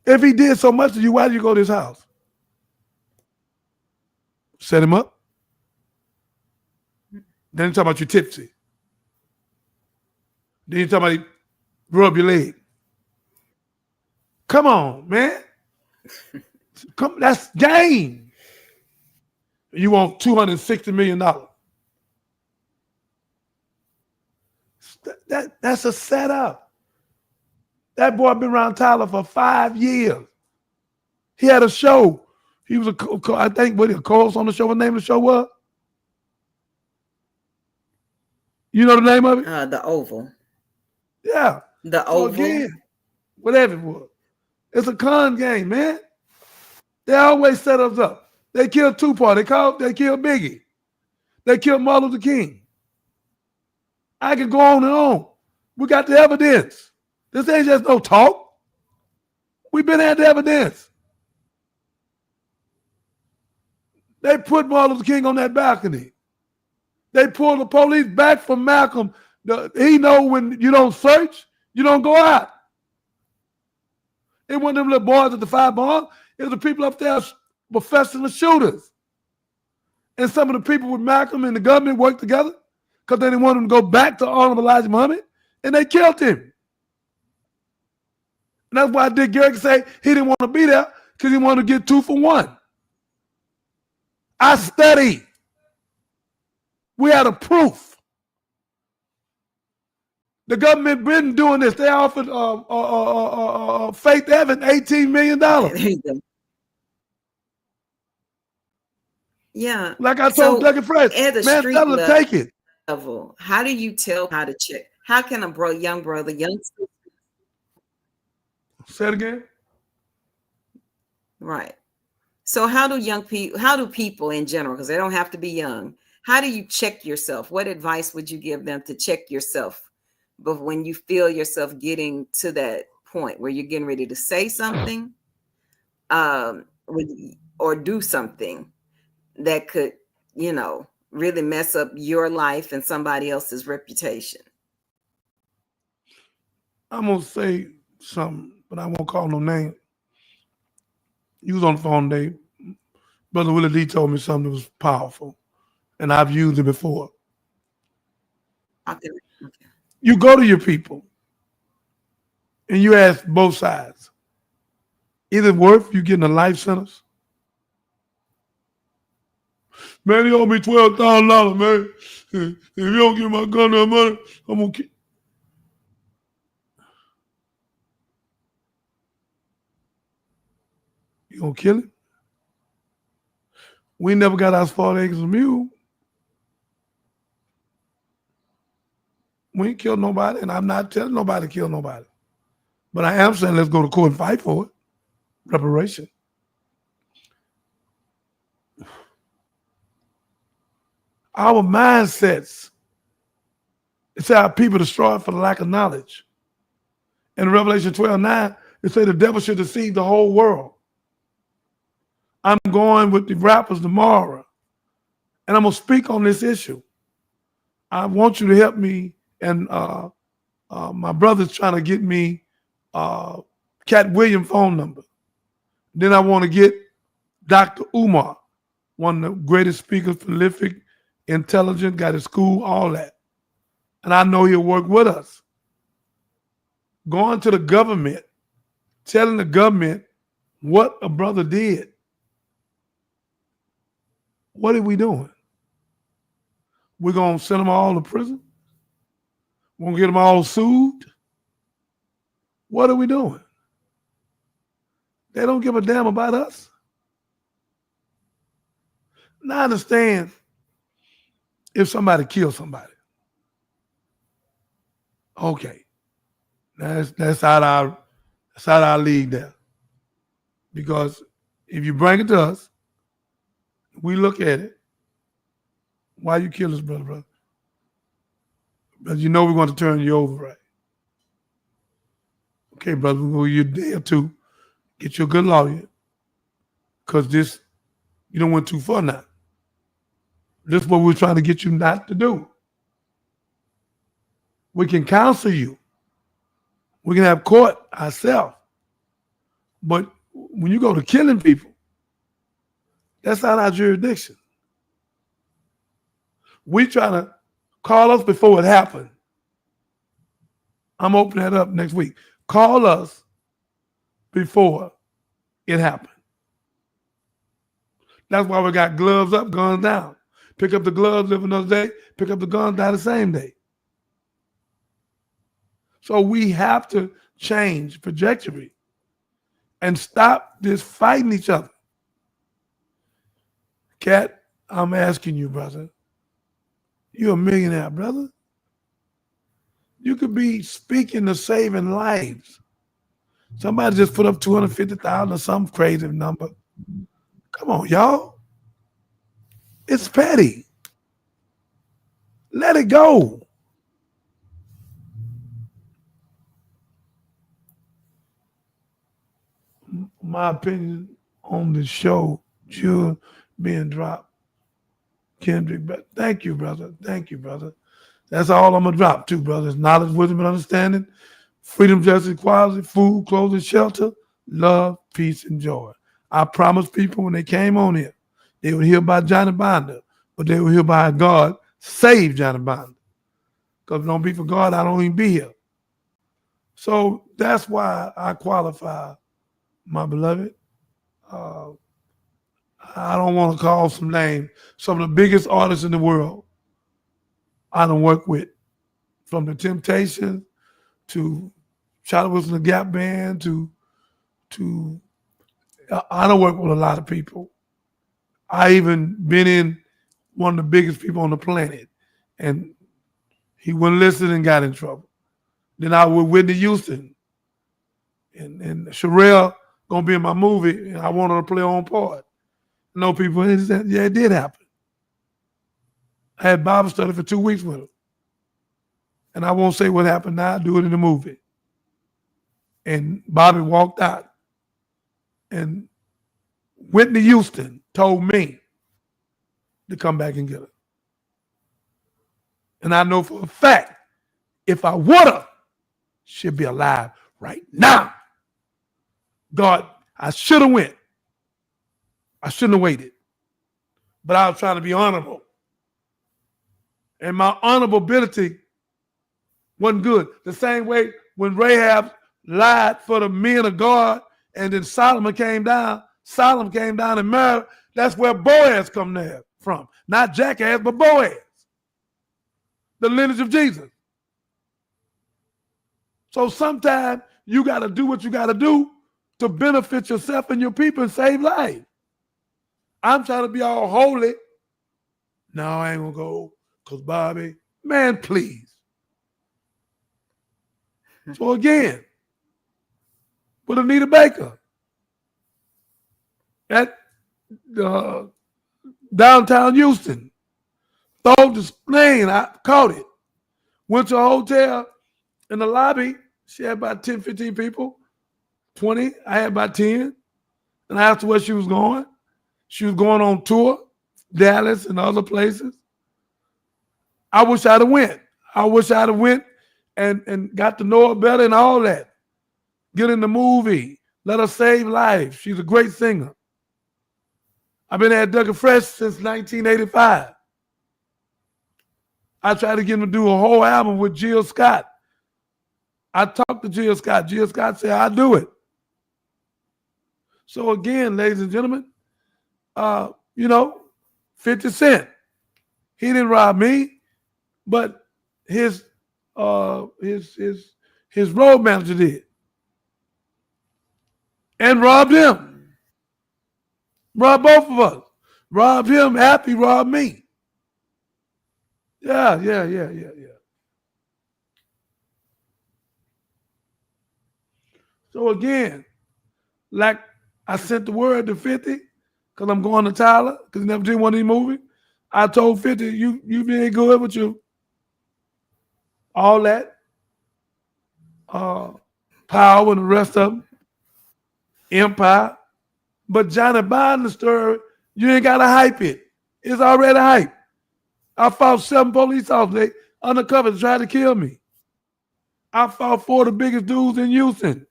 If he did so much to you, why did you go to his house? Set him up. Then you talk about you tipsy. Then you talk about you rub your leg. Come on, man. That's game. You want $260 million. That's a setup. That boy been around Tyler for 5 years. He had a show. He was I think what a co-host on the show. What the name of the show was? You know the name of it? The Oval. Yeah. The so Oval. Again, whatever it was. It's a con game, man. They always set us up. They killed Tupac. They killed Biggie. They killed Martin Luther King. I could go on and on. We got the evidence. This ain't just no talk. We've been at the evidence. They put Martin Luther King on that balcony. They pulled the police back from Malcolm. He know when you don't search, you don't go out. It wasn't them little boys at the 5 bar. It was the people up there professional shooters. And some of the people with Malcolm and the government worked together because they didn't want him to go back to Honorable Elijah Muhammad, and they killed him. And that's why Dick Garrett say he didn't want to be there because he wanted to get 2 for 1. I studied. We had a proof. The government been doing this. They offered Faith Evans $18 million. Yeah. Like I told Doug and Fresh, man, tell them to take it. Level, how do you tell how to check? How can a young brother, Say it again? Right. So how do people in general, because they don't have to be young, how do you check yourself? What advice would you give them to check yourself? But when you feel yourself getting to that point where you're getting ready to say something or do something that could, really mess up your life and somebody else's reputation? I'm going to say something, but I won't call no name. You was on the phone today. Brother Willie D told me something that was powerful, and I've used it before. Okay. You go to your people, and you ask both sides. Is it worth you getting a life sentence? Man, he owe me $12,000, man. If you don't give my gun that money, I'm going to kill. You going to kill him? We never got our 40 acres of mule. We ain't killed nobody, and I'm not telling nobody to kill nobody. But I am saying let's go to court and fight for it. Reparation. Our mindsets, it's our people destroyed for the lack of knowledge. In Revelation 12:9, it says the devil should deceive the whole world. I'm going with the rappers tomorrow, and I'm going to speak on this issue. I want you to help me, and my brother's trying to get me Katt Williams' phone number. Then I want to get Dr. Umar, one of the greatest speakers, prolific, intelligent, got his school, all that. And I know he'll work with us. Going to the government, telling the government what a brother did. What are we doing? We're going to send them all to prison? We're going to get them all sued? What are we doing? They don't give a damn about us. Now I understand if somebody kills somebody. Okay. That's out our league there. Because if you bring it to us, we look at it. Why you kill us, brother? Because you know we're going to turn you over, right? Okay, brother, we'll give you a day or two. Get you a good lawyer. Because this, you don't went too far now. This is what we're trying to get you not to do. We can counsel you. We can have court ourselves. But when you go to killing people, that's not our jurisdiction. We try to call us before it happened. I'm opening that up next week. Call us before it happened. That's why we got gloves up, guns down. Pick up the gloves, live another day. Pick up the guns, die the same day. So we have to change trajectory and stop this fighting each other. Katt, I'm asking you, brother. You're a millionaire, brother. You could be speaking to saving lives. Somebody just put up 250,000 or some crazy number. Come on, y'all. It's petty. Let it go. My opinion on the show, Jewel being dropped. Kendrick, thank you, brother. Thank you, brother. That's all I'm going to drop too, brothers. Knowledge, wisdom, and understanding. Freedom, justice, equality, food, clothing, shelter, love, peace, and joy. I promised people when they came on here, they would hear about Johnny Binder, but they would hear about God save Johnny Binder. Because if it don't be for God, I don't even be here. So that's why I qualify, my beloved. I don't want to call some names. Some of the biggest artists in the world I done work with, from the Temptations to Charlie Wilson, the Gap Band, to I done work with a lot of people. I even been in one of the biggest people on the planet, and he wouldn't listen and got in trouble. Then I was with Whitney Houston, and Sherelle gonna be in my movie, and I want her to play on part. No people, yeah, it did happen. I had Bible study for 2 weeks with her. And I won't say what happened now, I'll do it in the movie. And Bobby walked out. And Whitney Houston told me to come back and get her. And I know for a fact, if I would have, she'd be alive right now. God, I should have went. I shouldn't have waited. But I was trying to be honorable. And my honorability wasn't good. The same way when Rahab lied for the men of God, and then Solomon came down and married. That's where Boaz come there from. Not jackass, but Boaz. The lineage of Jesus. So sometimes you got to do what you got to do to benefit yourself and your people and save lives. I'm trying to be all holy. No, I ain't going to go because Bobby, man, please. So again, with Anita Baker at downtown Houston, throw the plane, I caught it. Went to a hotel in the lobby. She had about 10, 15 people, 20. I had about 10. And I asked her where she was going. She was going on tour, Dallas and other places. I wish I'd have went. And got to know her better and all that. Get in the movie. Let her save lives. She's a great singer. I've been at Doug and Fresh since 1985. I tried to get him to do a whole album with Jill Scott. I talked to Jill Scott. Jill Scott said, I'll do it. So again, ladies and gentlemen, 50 Cent. He didn't rob me, but his road manager did. And robbed him. Robbed both of us. Robbed him, Happy robbed me. Yeah. So again, like I sent the word to 50 because I'm going to Tyler because he never did one of these movies. I told 50, you did good with you. All that power and the rest of them, empire. But Johnny Biden's story, you ain't got to hype it. It's already hype. I fought 7 police officers undercover to try to kill me. I fought 4 of the biggest dudes in Houston,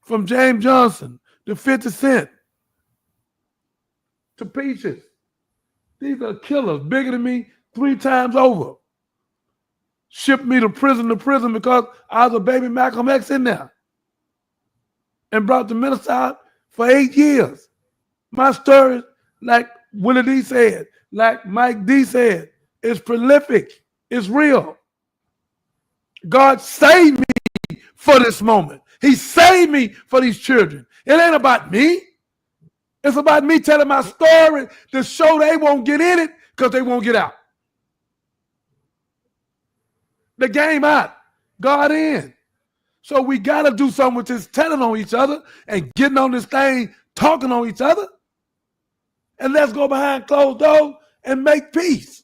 from James Johnson to 50 Cent to Peaches. These are killers, bigger than me 3 times over. Shipped me to prison because I was a baby Malcolm X in there. And brought the minister out for 8 years. My story, like Willie D said, like Mike D said, is prolific. It's real. God saved me for this moment. He saved me for these children. It ain't about me. It's about me telling my story to show they won't get in it because they won't get out. The game out, God in. So we got to do something with this telling on each other and getting on this thing, talking on each other. And let's go behind closed doors and make peace.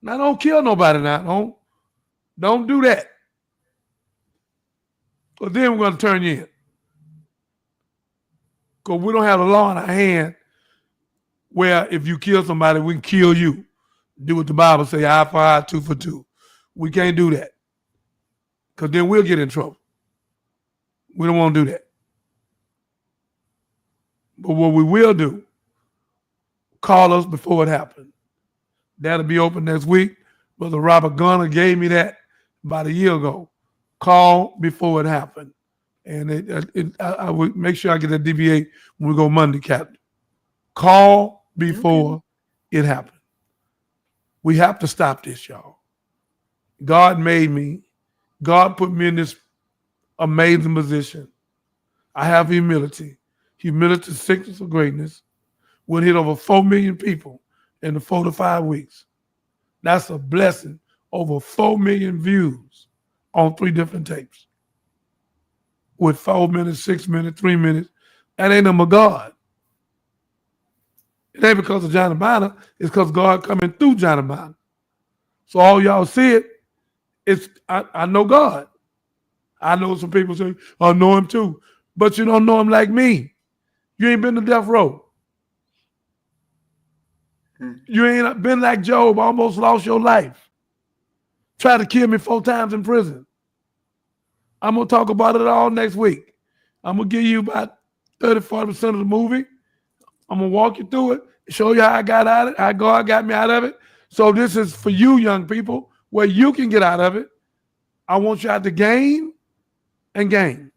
Now, don't kill nobody now. Don't do that. But then we're going to turn you in. Because we don't have the law in our hand where if you kill somebody, we can kill you. Do what the Bible says, eye for eye, tooth for tooth. We can't do that. Because then we'll get in trouble. We don't want to do that. But what we will do, call us before it happens. That'll be open next week. Brother Robert Gunner gave me that about a year ago. Call before it happened. And I will make sure I get that DBA when we go Monday, Captain. Call before it happened. We have to stop this, y'all. God made me. God put me in this amazing position. I have humility. Humility, sickness of greatness. We'll hit over 4 million people in the 4 to 5 weeks. That's a blessing. Over 4 million views on 3 different tapes. With 4 minutes, 6 minutes, 3 minutes. That ain't of God. It ain't because of Johnny Biden. It's because God coming through Johnny Biden. So all y'all see it, I know God. I know some people say, I know him too. But you don't know him like me. You ain't been to death row. You ain't been like Job, almost lost your life. Tried to kill me 4 times in prison. I'm going to talk about it all next week. I'm going to give you about 30-40% of the movie. I'm going to walk you through it, show you how I got out of it, how God got me out of it. So this is for you young people, where you can get out of it. I want you out the game and game.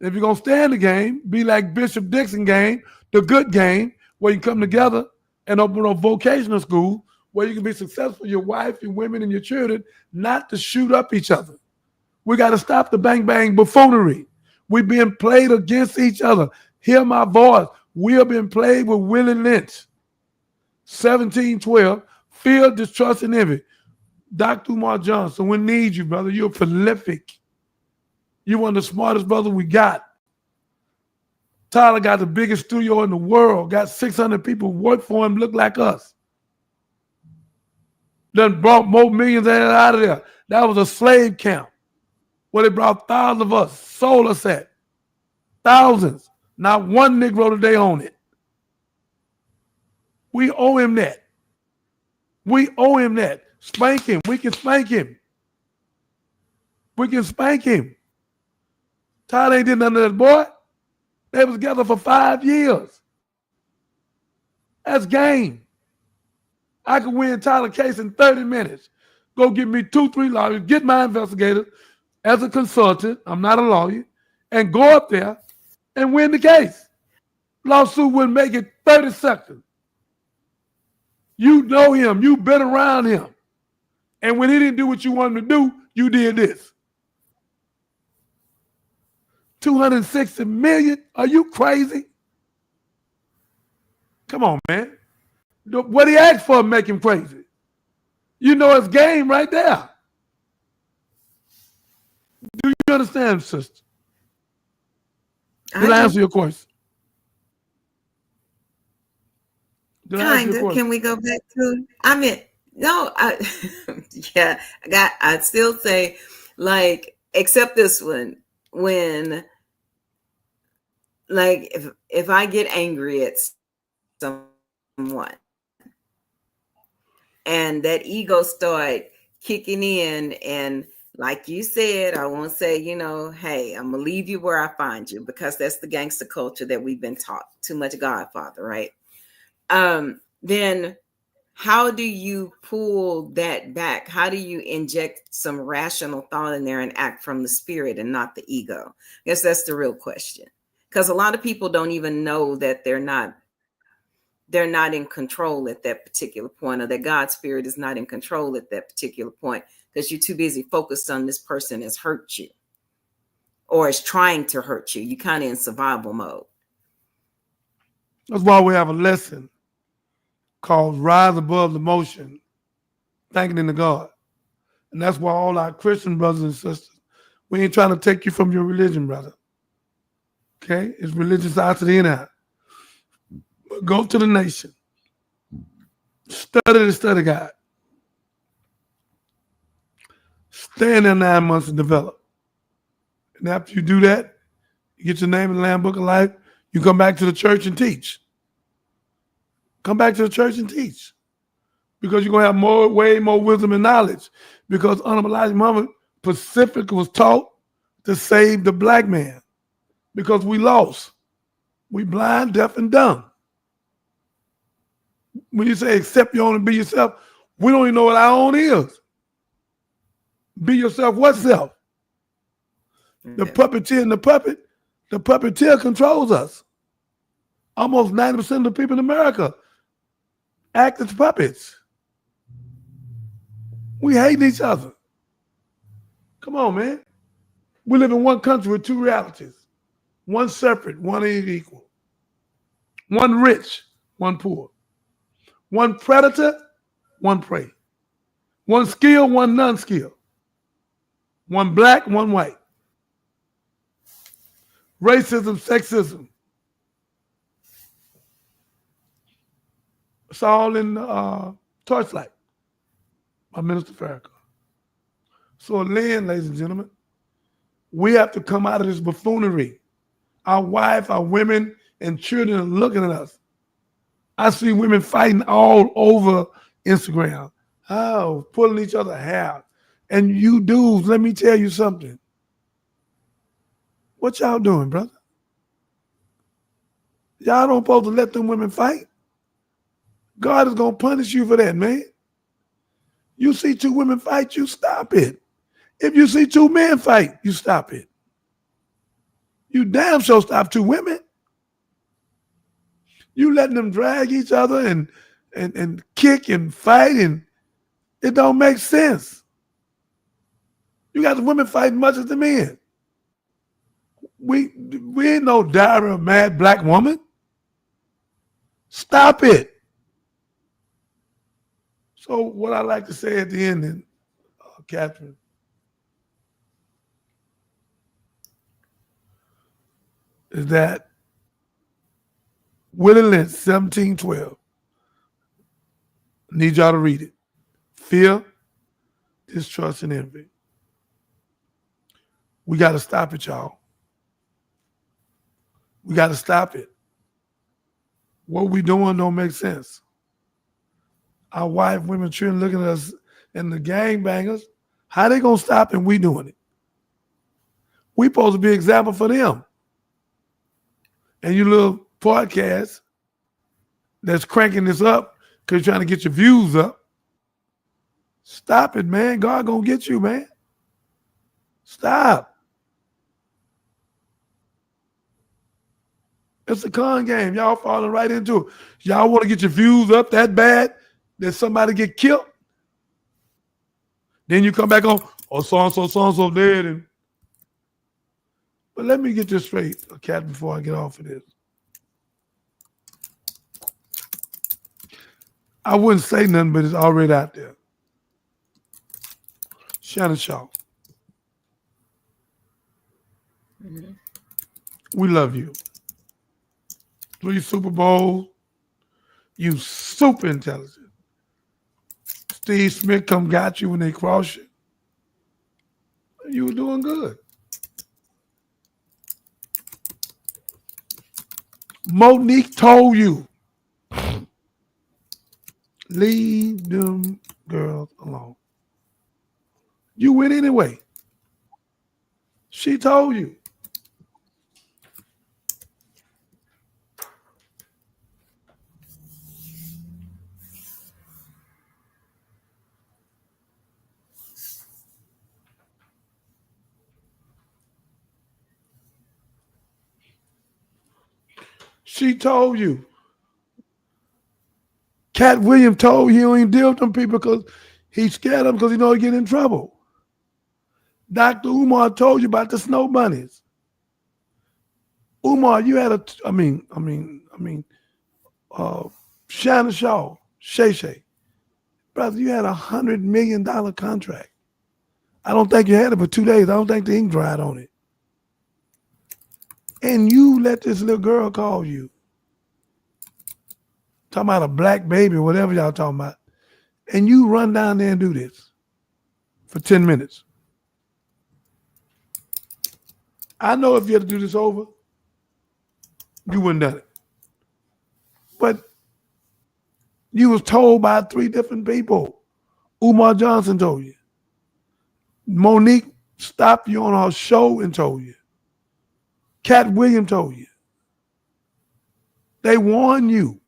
And if you're going to stay in the game, be like Bishop Dixon game, the good game, where you come together and open a vocational school where you can be successful, your wife, your women, and your children, not to shoot up each other. We got to stop the bang-bang buffoonery. We're being played against each other. Hear my voice. We have been played with Willie Lynch. 1712, fear, distrust, and envy. Dr. Umar Johnson, we need you, brother. You're prolific. You're one of the smartest brothers we got. Tyler got the biggest studio in the world, got 600 people work for him, look like us. Done brought more millions out of there. That was a slave camp where they brought thousands of us, sold us at. Thousands. Not one Negro today on it. We owe him that. We owe him that. Spank him. We can spank him. We can spank him. Tyler ain't did nothing to that boy. They was together for 5 years. That's game. I could win Tyler case in 30 minutes. Go get me 2-3 lawyers, get my investigator as a consultant, I'm not a lawyer, and go up there and win the case. Lawsuit wouldn't make it 30 seconds. You know him. You've been around him. And when he didn't do what you wanted him to do, you did this. 260 million? Are you crazy? Come on, man. What he asked for make him crazy. You know it's game right there. Do you understand, sister? Did I I do. answer your question? Did I answer your Kinda. question? Can we go back to? I mean, no. Yeah. I'd still say, like, except this one, when, like, if I get angry at someone, and that ego start kicking in, and like you said, I won't say, hey, I'm gonna leave you where I find you, because that's the gangster culture that we've been taught. Too much Godfather, right? Then how do you pull that back? How do you inject some rational thought in there and act from the spirit and not the ego? I guess that's the real question, because a lot of people don't even know that they're not in control at that particular point, or that God's spirit is not in control at that particular point, because you're too busy focused on this person has hurt you or is trying to hurt you. You kind of in survival mode. That's why we have a lesson called Rise Above the Motion, Thanking in the God. And that's why all our Christian brothers and sisters, we ain't trying to take you from your religion, brother. Okay? It's religious out to the in out. But go to the nation. Study the study guide. Stay in there 9 months and develop. And after you do that, you get your name in the Lamb Book of Life, you come back to the church and teach. Come back to the church and teach. Because you're going to have way more wisdom and knowledge. Because Honorable Elijah Muhammad Pacific was taught to save the black man. Because we lost. We blind, deaf, and dumb. When you say accept your own and be yourself, we don't even know what our own is. Be yourself, what self? The puppeteer and the puppeteer controls us. Almost 90% of the people in America act as puppets. We hate each other. Come on, man. We live in one country with two realities. One separate, one ain't equal. One rich, one poor. One predator, one prey. One skilled, one non-skilled. One black, one white. Racism, sexism. It's all in Torchlight by Minister Farrakhan. So then, ladies and gentlemen, we have to come out of this buffoonery. Our wife, our women, and children are looking at us. I see women fighting all over Instagram. Oh, pulling each other hair. And you dudes, let me tell you something. What y'all doing, brother? Y'all don't supposed to let them women fight. God is going to punish you for that, man. You see two women fight, you stop it. If you see two men fight, you stop it. You damn sure stop two women. You letting them drag each other and kick and fight, and it don't make sense. You got the women fighting much as the men. We ain't no diary of a mad black woman. Stop it. So what I like to say at the end, then, Catherine, is that Willie Lynch, 1712, need y'all to read it. Fear, distrust, and envy. We got to stop it, y'all. We got to stop it. What we doing don't make sense. Our wife, women, children looking at us, and the gangbangers, how they gonna stop and we doing it? We supposed to be an example for them. And you little podcast that's cranking this up because you're trying to get your views up. Stop it, man. God gonna get you, man. Stop. It's a con game. Y'all falling right into it. Y'all want to get your views up that bad that somebody get killed? Then you come back on, oh, so-and-so dead. But let me get this straight, Kat, before I get off of this. I wouldn't say nothing, but it's already out there. Shannon Shaw. We love you. 3 Super Bowls. You super intelligent. Steve Smith come got you when they crossed you. You were doing good. Monique told you, leave them girls alone. You went anyway. She told you. She told you. Katt Williams told you he don't even deal with them people because he's scared of them because he know he get in trouble. Dr. Umar told you about the snow bunnies. Umar, you had Shannon Shaw, Shay Shay. Brother, you had $100 million contract. I don't think you had it for 2 days. I don't think the ink dried on it. And you let this little girl call you. Talking about a black baby or whatever y'all talking about. And you run down there and do this for 10 minutes. I know if you had to do this over, you wouldn't done it. But you was told by 3 different people. Umar Johnson told you. Monique stopped you on her show and told you. Katt Williams told you. They warned you.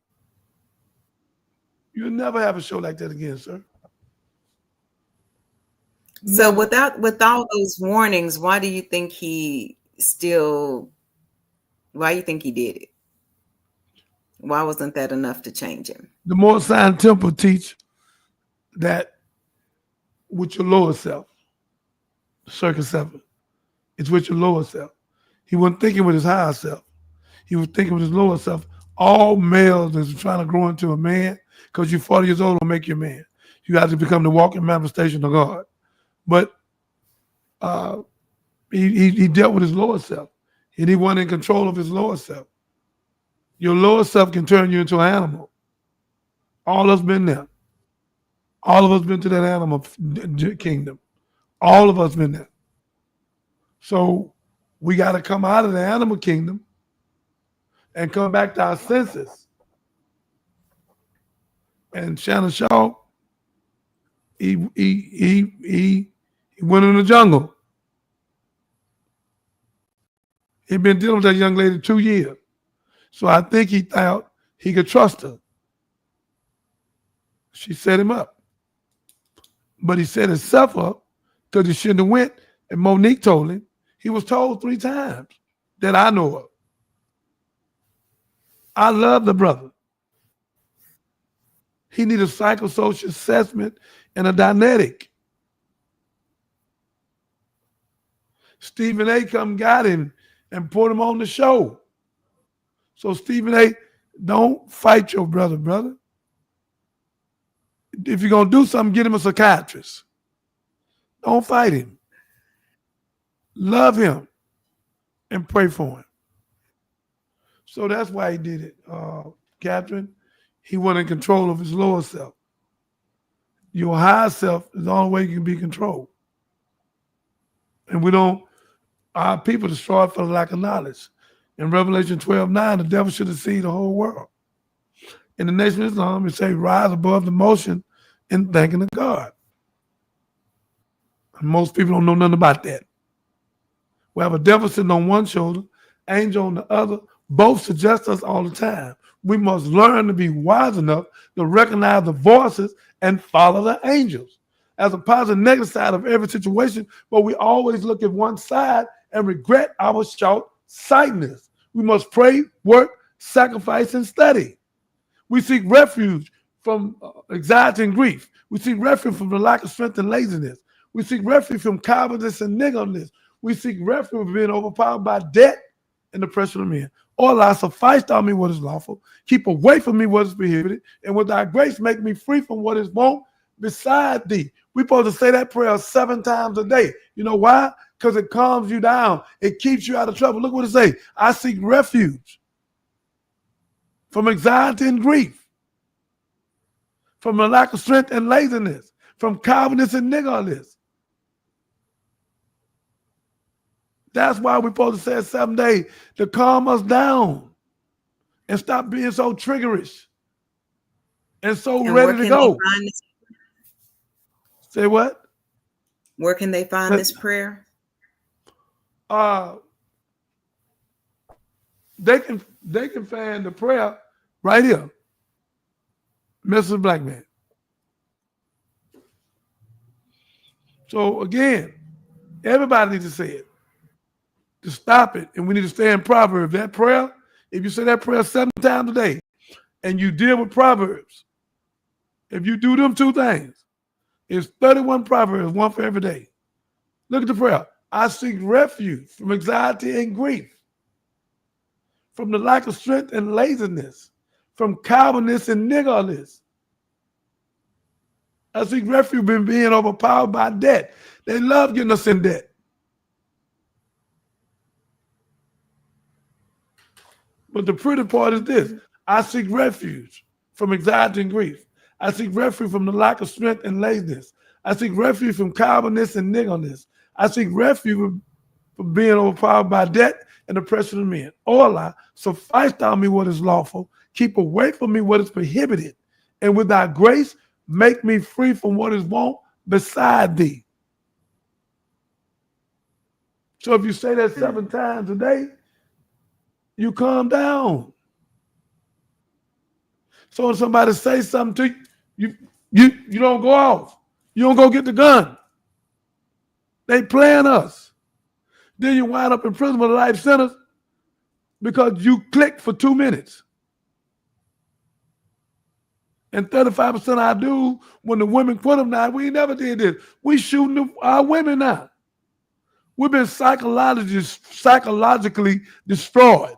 You'll never have a show like that again, sir. So with all those warnings, why do you think he did it? Why wasn't that enough to change him? The more Sign Temple teach that with your lower self, Circa 7, it's with your lower self. He wasn't thinking with his higher self. He was thinking with his lower self. All males that's trying to grow into a man, because you're 40 years old, don't make you a man. You have to become the walking manifestation of God. But he dealt with his lower self, and he wasn't in control of his lower self. Your lower self can turn you into an animal. All of us been there. All of us been to that animal kingdom. All of us been there. So we got to come out of the animal kingdom and come back to our senses. And Shannon Shaw, he went in the jungle. He'd been dealing with that young lady 2 years. So I think he thought he could trust her. She set him up. But he set himself up because he shouldn't have went. And Monique told him. He was told 3 times that I know of. I love the brother. He needed a psychosocial assessment and a Dianetic. Stephen A. come got him and put him on the show. So Stephen A., don't fight your brother. If you're going to do something, get him a psychiatrist. Don't fight him. Love him and pray for him. So that's why he did it, Catherine. He wasn't in control of his lower self. Your higher self is the only way you can be controlled. And our people destroyed for the lack of knowledge. In Revelation 12:9, the devil should have seen the whole world. In the Nation of Islam, it says, rise above the motion in thanking of God. And most people don't know nothing about that. We have a devil sitting on one shoulder, angel on the other. Both suggest us all the time. We must learn to be wise enough to recognize the voices and follow the angels. As a positive negative side of every situation, but we always look at one side and regret our short-sightedness. We must pray, work, sacrifice, and study. We seek refuge from anxiety and grief. We seek refuge from the lack of strength and laziness. We seek refuge from cowardice and niggleness. We seek refuge from being overpowered by debt and the pressure of men. All I suffice to me what is lawful. Keep away from me what is prohibited. And with thy grace, make me free from what is wrong beside thee. We're supposed to say that prayer 7 times a day. You know why? because it calms you down. It keeps you out of trouble. Look what it say. I seek refuge from anxiety and grief, from a lack of strength and laziness, from cowardice and niggardliness. That's why we're supposed to say it 7 days, to calm us down and stop being so triggerish and so ready to go. Say what? Where can they find this prayer? They can find the prayer right here, Mrs. Blackman. So again, everybody needs to say it to stop it, and we need to stay in Proverbs. That prayer, if you say that prayer 7 times a day, and you deal with Proverbs, if you do them 2 things, it's 31 Proverbs, 1 for every day. Look at the prayer. I seek refuge from anxiety and grief, from the lack of strength and laziness, from cowardice and niggardliness. I seek refuge from being overpowered by debt. They love getting us in debt. But the pretty part is this. I seek refuge from anxiety and grief. I seek refuge from the lack of strength and laziness. I seek refuge from cowardice and niggardliness. I seek refuge from being overpowered by debt and oppression of men. O Allah, suffice thou me what is lawful. Keep away from me what is prohibited. And with thy grace, make me free from what is wrong beside thee. So if you say that 7 times a day, you calm down. So when somebody says something to you, you don't go off. You don't go get the gun. They playing us. Then you wind up in prison with a life sentence because you clicked for 2 minutes. And 35% I do when the women quit them now, we never did this. We shooting our women now. We've been psychologically destroyed.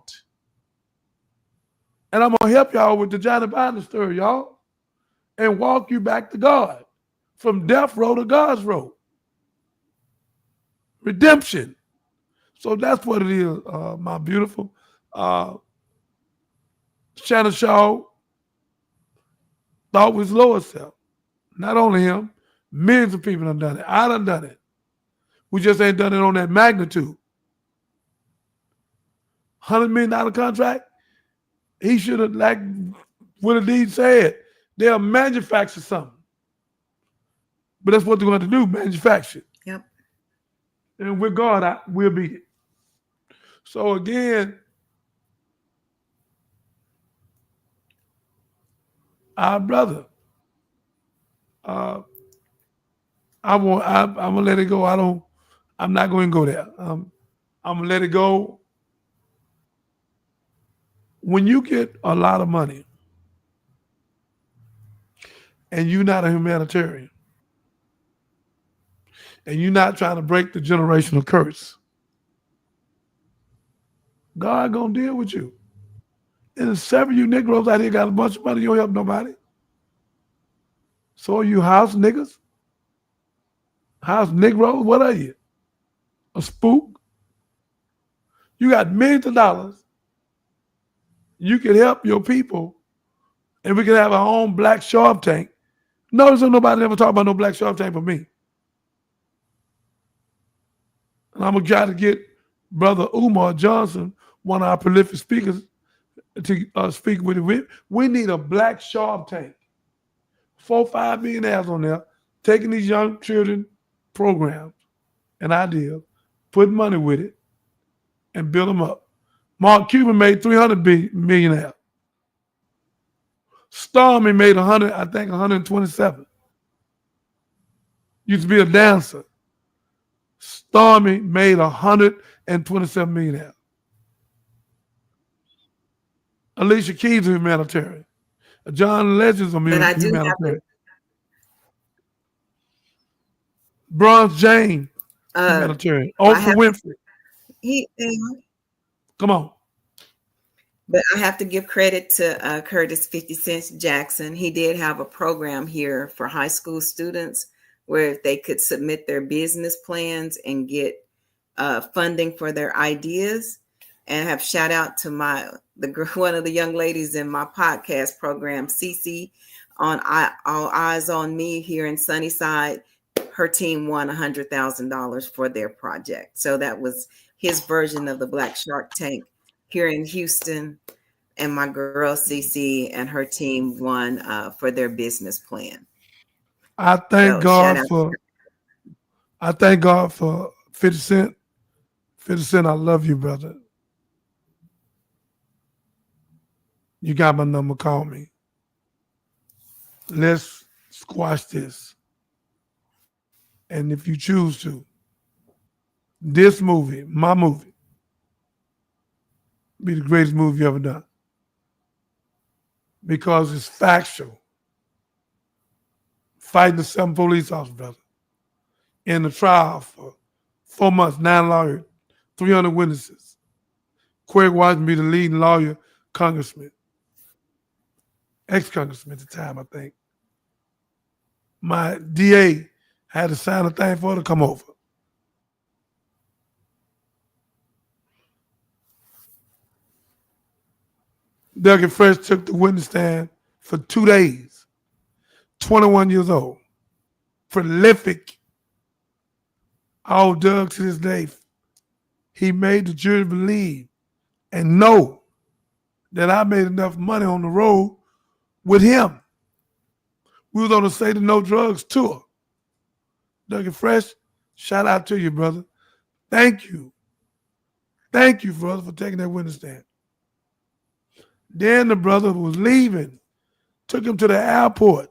And I'm going to help y'all with the Johnny Biden story, y'all, and walk you back to God, from death row to God's row. Redemption. So that's what it is, my beautiful. Shannon Shaw thought was lower self. Not only him, millions of people have done it. I done it. We just ain't done it on that magnitude. $100 million contract, he should have, like Willie Dean said, they'll manufacture something. But that's what they're going to do, manufacture. Yep. And with God, we'll beat it. So again, our brother, I'm gonna let it go. I'm not going to go there. I'm gonna let it go. When you get a lot of money and you're not a humanitarian and you're not trying to break the generational curse, God gonna deal with you. And there's several of you Negroes out here got a bunch of money, you don't help nobody. So are you house niggas? House Negroes? What are you? A spook? You got millions of dollars. You can help your people, and we can have our own black Shark Tank. Notice that nobody ever talk about no black Shark Tank for me. And I'm going to try to get Brother Umar Johnson, one of our prolific speakers, to speak with it. We need a black Shark Tank. 4 or 5 millionaires on there, taking these young children programs and ideas, put money with it, and build them up. Mark Cuban made $300 million. Stormy made 127. Used to be a dancer. Stormy made $127 million. Alicia Keys is a humanitarian. John Legend's a humanitarian. Bronze James, humanitarian. Oprah Winfrey. Come on. But I have to give credit to Curtis 50 Cent Jackson. He did have a program here for high school students where they could submit their business plans and get funding for their ideas, and have shout out to one of the young ladies in my podcast program, Cece, on All Eyes on Me here in Sunnyside. Her team won $100,000 for their project. So that was his version of the Black Shark Tank here in Houston. And my girl Cece and her team won for their business plan. I thank God for 50 Cent. 50 Cent, I love you, brother. You got my number, call me. Let's squash this. And if you choose to, this movie, my movie, be the greatest movie you ever done. Because it's factual. Fighting the 7 police officers, brother. In the trial for 4 months, 9 lawyers, 300 witnesses. Craig Washington be the leading lawyer, congressman. Ex-congressman at the time, I think. My DA had to sign a thing for her to come over. Doug Fresh took the witness stand for 2 days. 21 years old. Prolific. All Doug to this day, he made the jury believe and know that I made enough money on the road with him. We was on the Say the No Drugs tour. Doug Fresh, shout out to you, brother. Thank you. Thank you, brother, for taking that witness stand. Then the brother was leaving, took him to the airport.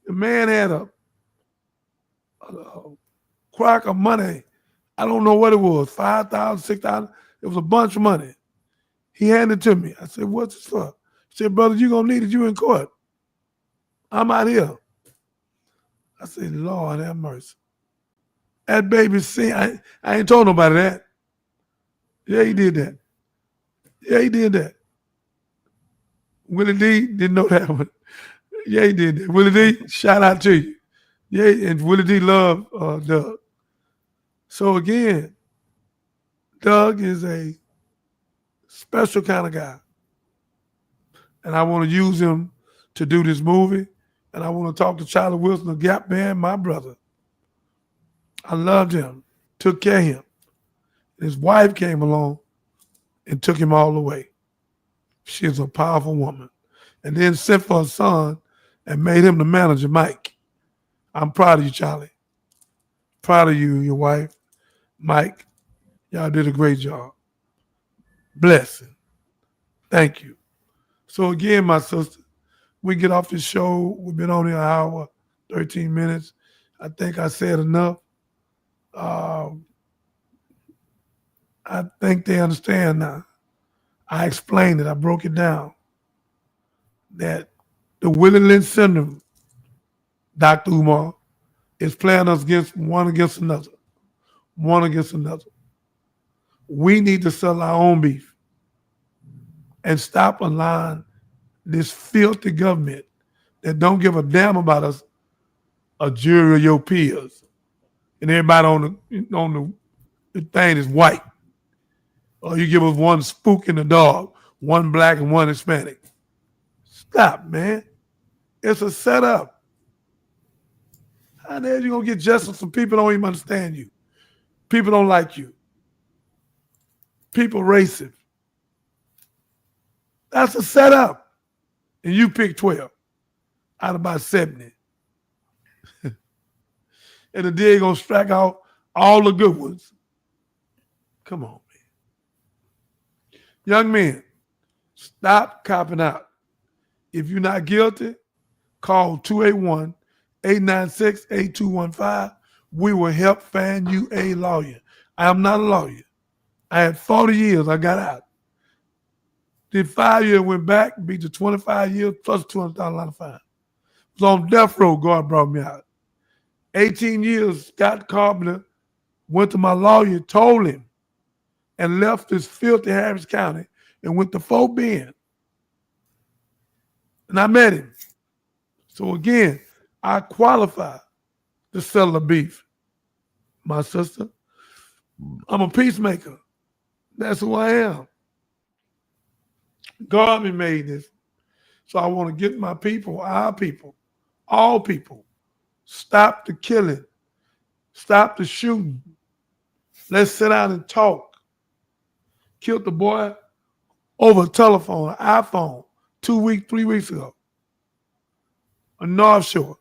The man had a crack of money. I don't know what it was, $5,000, $6,000. It was a bunch of money. He handed it to me. I said, what's this for? He said, brother, you're going to need it. You in court. I'm out here. I said, Lord have mercy. That baby seen. I ain't told nobody that. Yeah, he did that. Yeah, he did that. Willie D didn't know that one. Yeah, he did that. Willie D, shout out to you. Yeah, and Willie D loved Doug. So again, Doug is a special kind of guy. And I want to use him to do this movie. And I want to talk to Charlie Wilson, the Gap Band, my brother. I loved him, took care of him. His wife came along and took him all the way. She is a powerful woman. And then sent for her son and made him the manager, Mike. I'm proud of you, Charlie. Proud of you, your wife, Mike. Y'all did a great job. Blessing. Thank you. So again, my sister, we get off this show. We've been on here an hour, 13 minutes. I think I said enough. I think they understand now. I explained it. I broke it down. That the Willie Lynch syndrome, Dr. Umar, is playing us one against another. One against another. We need to sell our own beef and stop allowing this filthy government that don't give a damn about us, a jury of your peers, and everybody on the thing is white. Or you give us one spook and a dog, one black and one Hispanic. Stop, man. It's a setup. How the hell are you going to get justice from people who don't even understand you? People don't like you. People racist. That's a setup. And you pick 12 out of about 70. And the DA going to strike out all the good ones. Come on, man. Young men, stop copping out. If you're not guilty, call 281-896-8215. We will help find you a lawyer. I am not a lawyer. I had 40 years. I got out. Did 5 years, went back, beat to 25 years plus $200,000 fine. Was on death row. God brought me out. 18 years, Scott Carpenter went to my lawyer, told him, and left this filthy Harris County and went to Fort Bend. And I met him. So again, I qualify to sell the beef. My sister, I'm a peacemaker. That's who I am. God made this. So I want to get my people, our people, all people, stop the killing, stop the shooting. Let's sit down and talk. Killed the boy over a telephone, an iPhone, 3 weeks ago. A North Shore,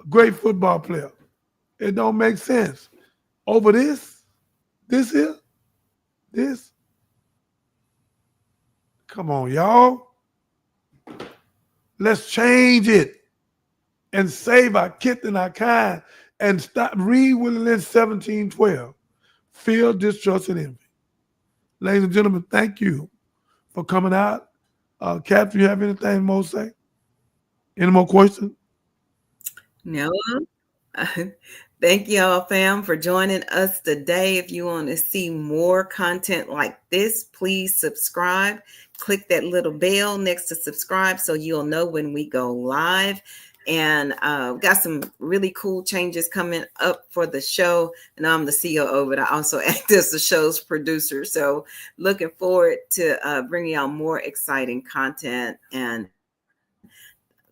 a great football player. It don't make sense. Over this here, this. Come on, y'all. Let's change it and save our kith and our kind and stop. Read Willie Lynch 17:12. Fear, distrust, and envy. Ladies and gentlemen, thank you for coming out. Katt, do you have anything more to say? Any more questions? No. Thank y'all, fam, for joining us today. If you want to see more content like this, please subscribe. Click that little bell next to subscribe so you'll know when we go live. And we got some really cool changes coming up for the show. And I'm the COO, but I also act as the show's producer. So looking forward to bringing y'all more exciting content and,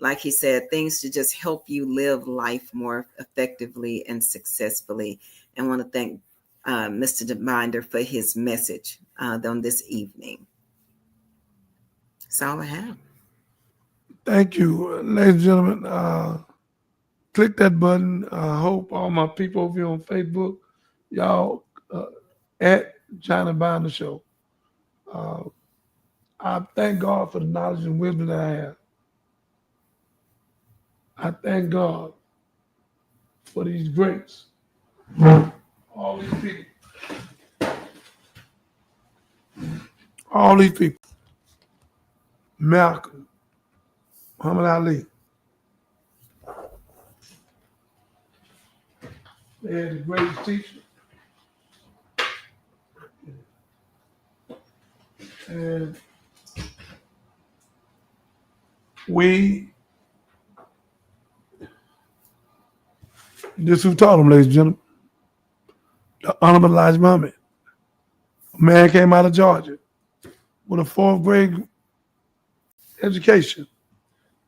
like he said, things to just help you live life more effectively and successfully. And I want to thank Mr. DeMinder for his message on this evening. That's all I have. Thank you, ladies and gentlemen. Click that button. I hope all my people over here on Facebook, y'all at China Binder Show. I thank God for the knowledge and wisdom that I have. I thank God for these greats. All these people. All these people. Malcolm, Muhammad Ali. They had the greatest teacher. And this who taught them, ladies and gentlemen. The Honorable Elijah Muhammad. A man came out of Georgia with a 4th grade education,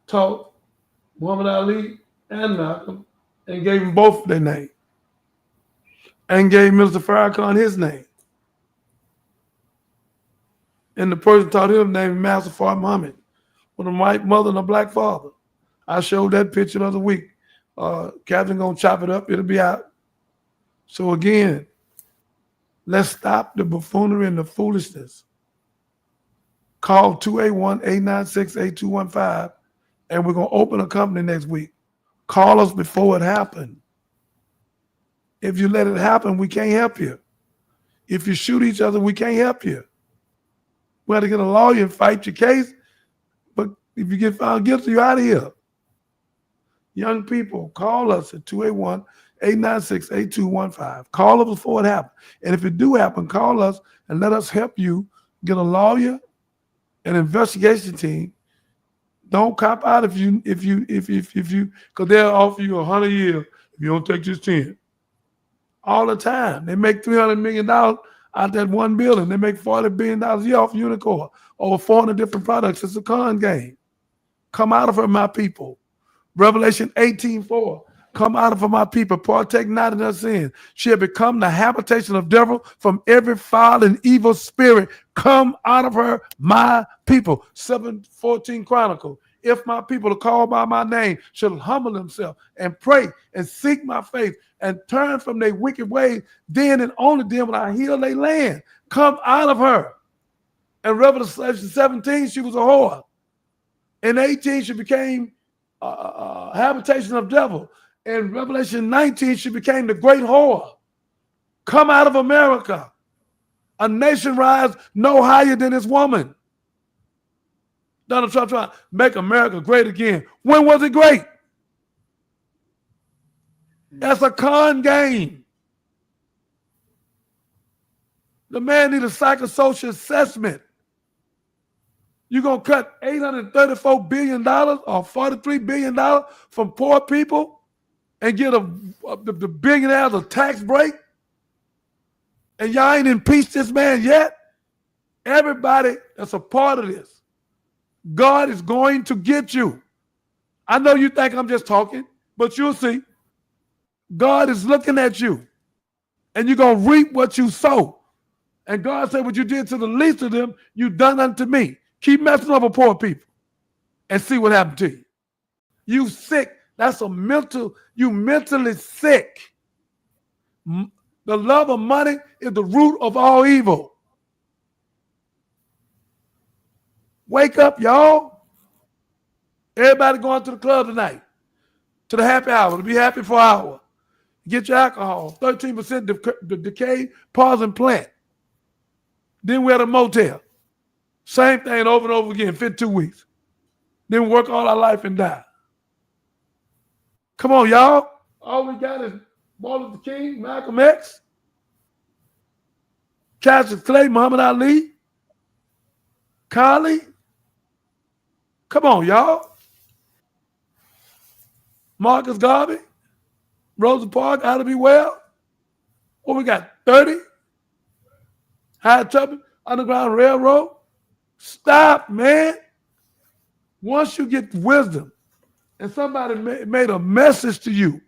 taught Muhammad Ali and Malcolm, and gave them both their name, and gave Mr. Farrakhan his name. And the person taught him named Master Fard Muhammad, with a white mother and a black father. I showed that picture the other week. Captain gonna chop it up, it'll be out. So again, let's stop the buffoonery and the foolishness. Call 281-896-8215, and we're going to open a company next week. Call us before it happened. If you let it happen, we can't help you. If you shoot each other, we can't help you. We have to get a lawyer and fight your case, but if you get found guilty, you're out of here. Young people, call us at 281-896-8215. Call us before it happens. And if it do happen, call us and let us help you get a lawyer, an investigation team. Don't cop out if you because they'll offer you 100 years if you don't take this 10. All the time. They make $300 million out that one building. They make $40 billion a year off Unicorn. Over 400 different products. It's a con game. Come out of her, my people. Revelation 18:4. Come out of her, my people, partake not in her sin. She had become the habitation of devil from every foul and evil spirit. Come out of her, my people. 7:14 Chronicle. If my people are called by my name shall humble themselves and pray and seek my face and turn from their wicked ways, then and only then will I heal their land. Come out of her. In Revelation 17, she was a whore. In 18, she became a habitation of devil. In Revelation 19, she became the great whore. Come out of America. A nation rise no higher than this woman. Donald Trump trying to make America great again. When was it great? That's a con game. The man needs a psychosocial assessment. You're going to cut $834 billion or $43 billion from poor people and get the billionaires a tax break? and y'all ain't impeached this man yet. Everybody that's a part of this, God is going to get you. I know you think I'm just talking, but you'll see. God is looking at you, and you're going to reap what you sow. And God said, what you did to the least of them, you done unto me. Keep messing over poor people and see what happened to you. You sick. That's a mental, you mentally sick. The love of money is the root of all evil. Wake up, y'all. Everybody going to the club tonight, to the happy hour, to be happy for an hour. Get your alcohol, 13% decay, pause, and plant. Then we're at a motel. Same thing over and over again, 52 weeks. Then work all our life and die. Come on, y'all. All we got is Martin Luther King, Malcolm X, Cassius Clay, Muhammad Ali, Kali. Come on, y'all. Marcus Garvey, Rosa Parks, How to Be Well. What we got? 30? High Tubman, Underground Railroad. Stop, man. Once you get wisdom and somebody made a message to you,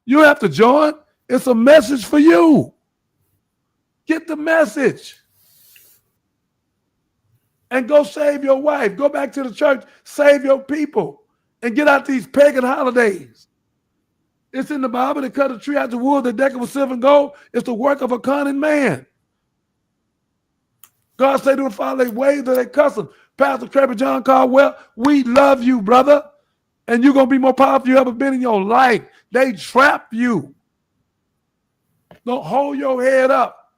you have to join. It's a message for you. Get the message. And go save your wife. Go back to the church. Save your people. And get out these pagan holidays. It's in the Bible. They cut a tree out the wood, the deck with silver and gold. It's the work of a cunning man. God said to them, follow their ways or they cuss them. Pastor Trevor John Caldwell, we love you, brother. And you're going to be more powerful than you ever been in your life. They trap you. Don't hold your head up.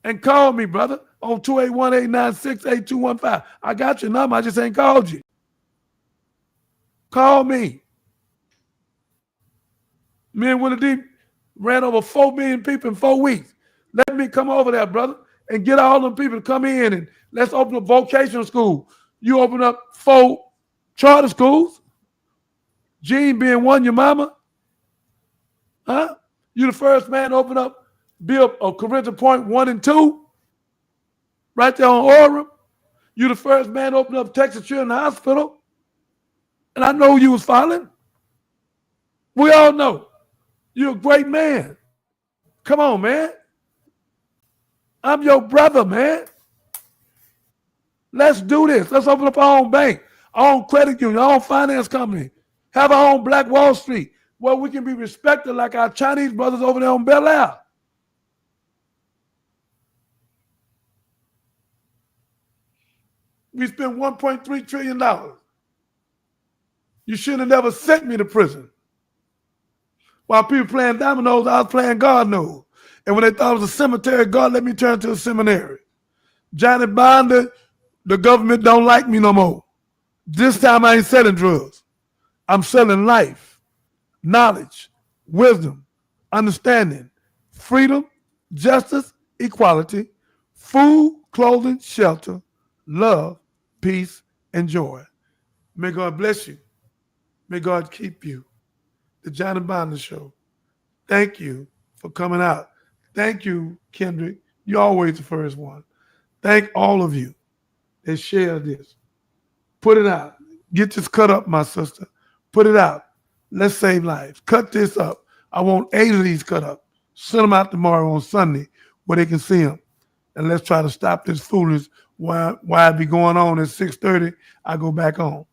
And call me, brother, on 281-896-8215. I got your number. I just ain't called you. Call me. Me and Willie D ran over 4 million people in 4 weeks. Let me come over there, brother, and get all them people to come in and let's open a vocational school. You open up 4 charter schools. Gene being one, your mama. Huh? You the first man to open up, build a Corinthian Point 1 and 2. Right there on Orem. You the first man to open up Texas Children's Hospital. And I know you was following. We all know. You're a great man. Come on, man. I'm your brother, man. Let's do this. Let's open up our own bank, our own credit union, our own finance company. Have our own Black Wall Street where we can be respected like our Chinese brothers over there on Bel Air. We spent $1.3 trillion. You should have never sent me to prison. While people playing dominoes, I was playing God knows. And when they thought it was a cemetery, God let me turn to a seminary. Johnny Bonder, the government don't like me no more. This time I ain't selling drugs. I'm selling life, knowledge, wisdom, understanding, freedom, justice, equality, food, clothing, shelter, love, peace, and joy. May God bless you. May God keep you. The Johnny Bonder Show. Thank you for coming out. Thank you, Kendrick. You're always the first one. Thank all of you that share this. Put it out. Get this cut up, my sister. Put it out. Let's save lives. Cut this up. I want 8 of these cut up. Send them out tomorrow on Sunday where they can see them. And let's try to stop this foolishness while it be going on at 6:30. I go back on.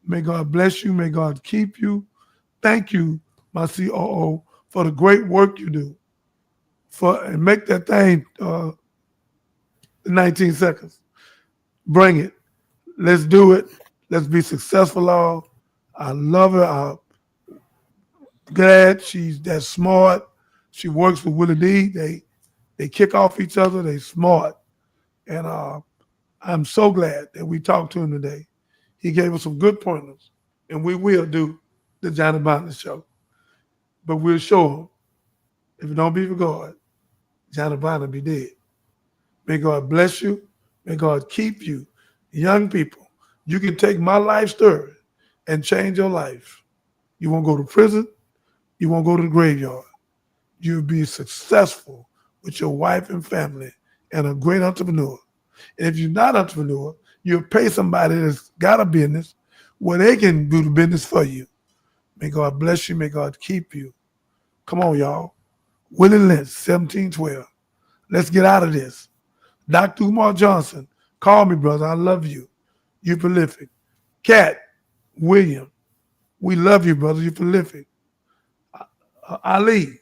May God bless you. May God keep you. Thank you, my COO, for the great work you do. And make that thing 19 seconds. Bring it. Let's do it. Let's be successful all. I love her. I'm glad she's that smart. She works with Willie D. They kick off each other. They smart. And I'm so glad that we talked to him today. He gave us some good pointers. And we will do the Johnny Bonder Show. But we'll show him, if it don't be for God, Johnny Bonder be dead. May God bless you. May God keep you. Young people, you can take my life story and change your life. You won't go to prison. You won't go to the graveyard. You'll be successful with your wife and family and a great entrepreneur. And if you're not an entrepreneur, you'll pay somebody that's got a business where they can do the business for you. May God bless you. May God keep you. Come on, y'all. Willie Lynch, 1712. Let's get out of this. Dr. Umar Johnson, call me, brother. I love you. You prolific. Katt Williams, we love you, brother. You prolific. Ali,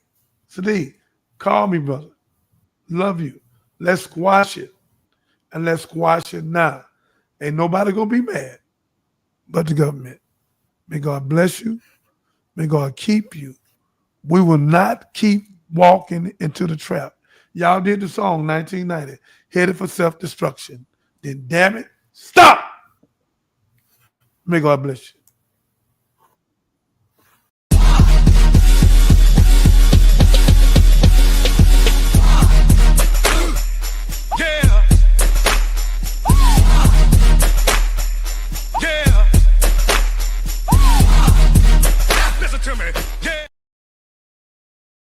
Siddiq, call me, brother. Love you. Let's squash it. And let's squash it now. Ain't nobody gonna be mad but the government. May God bless you. May God keep you. We will not keep walking into the trap. Y'all did the song 1990, Headed for Self-Destruction. Then damn it, stop. May God bless you.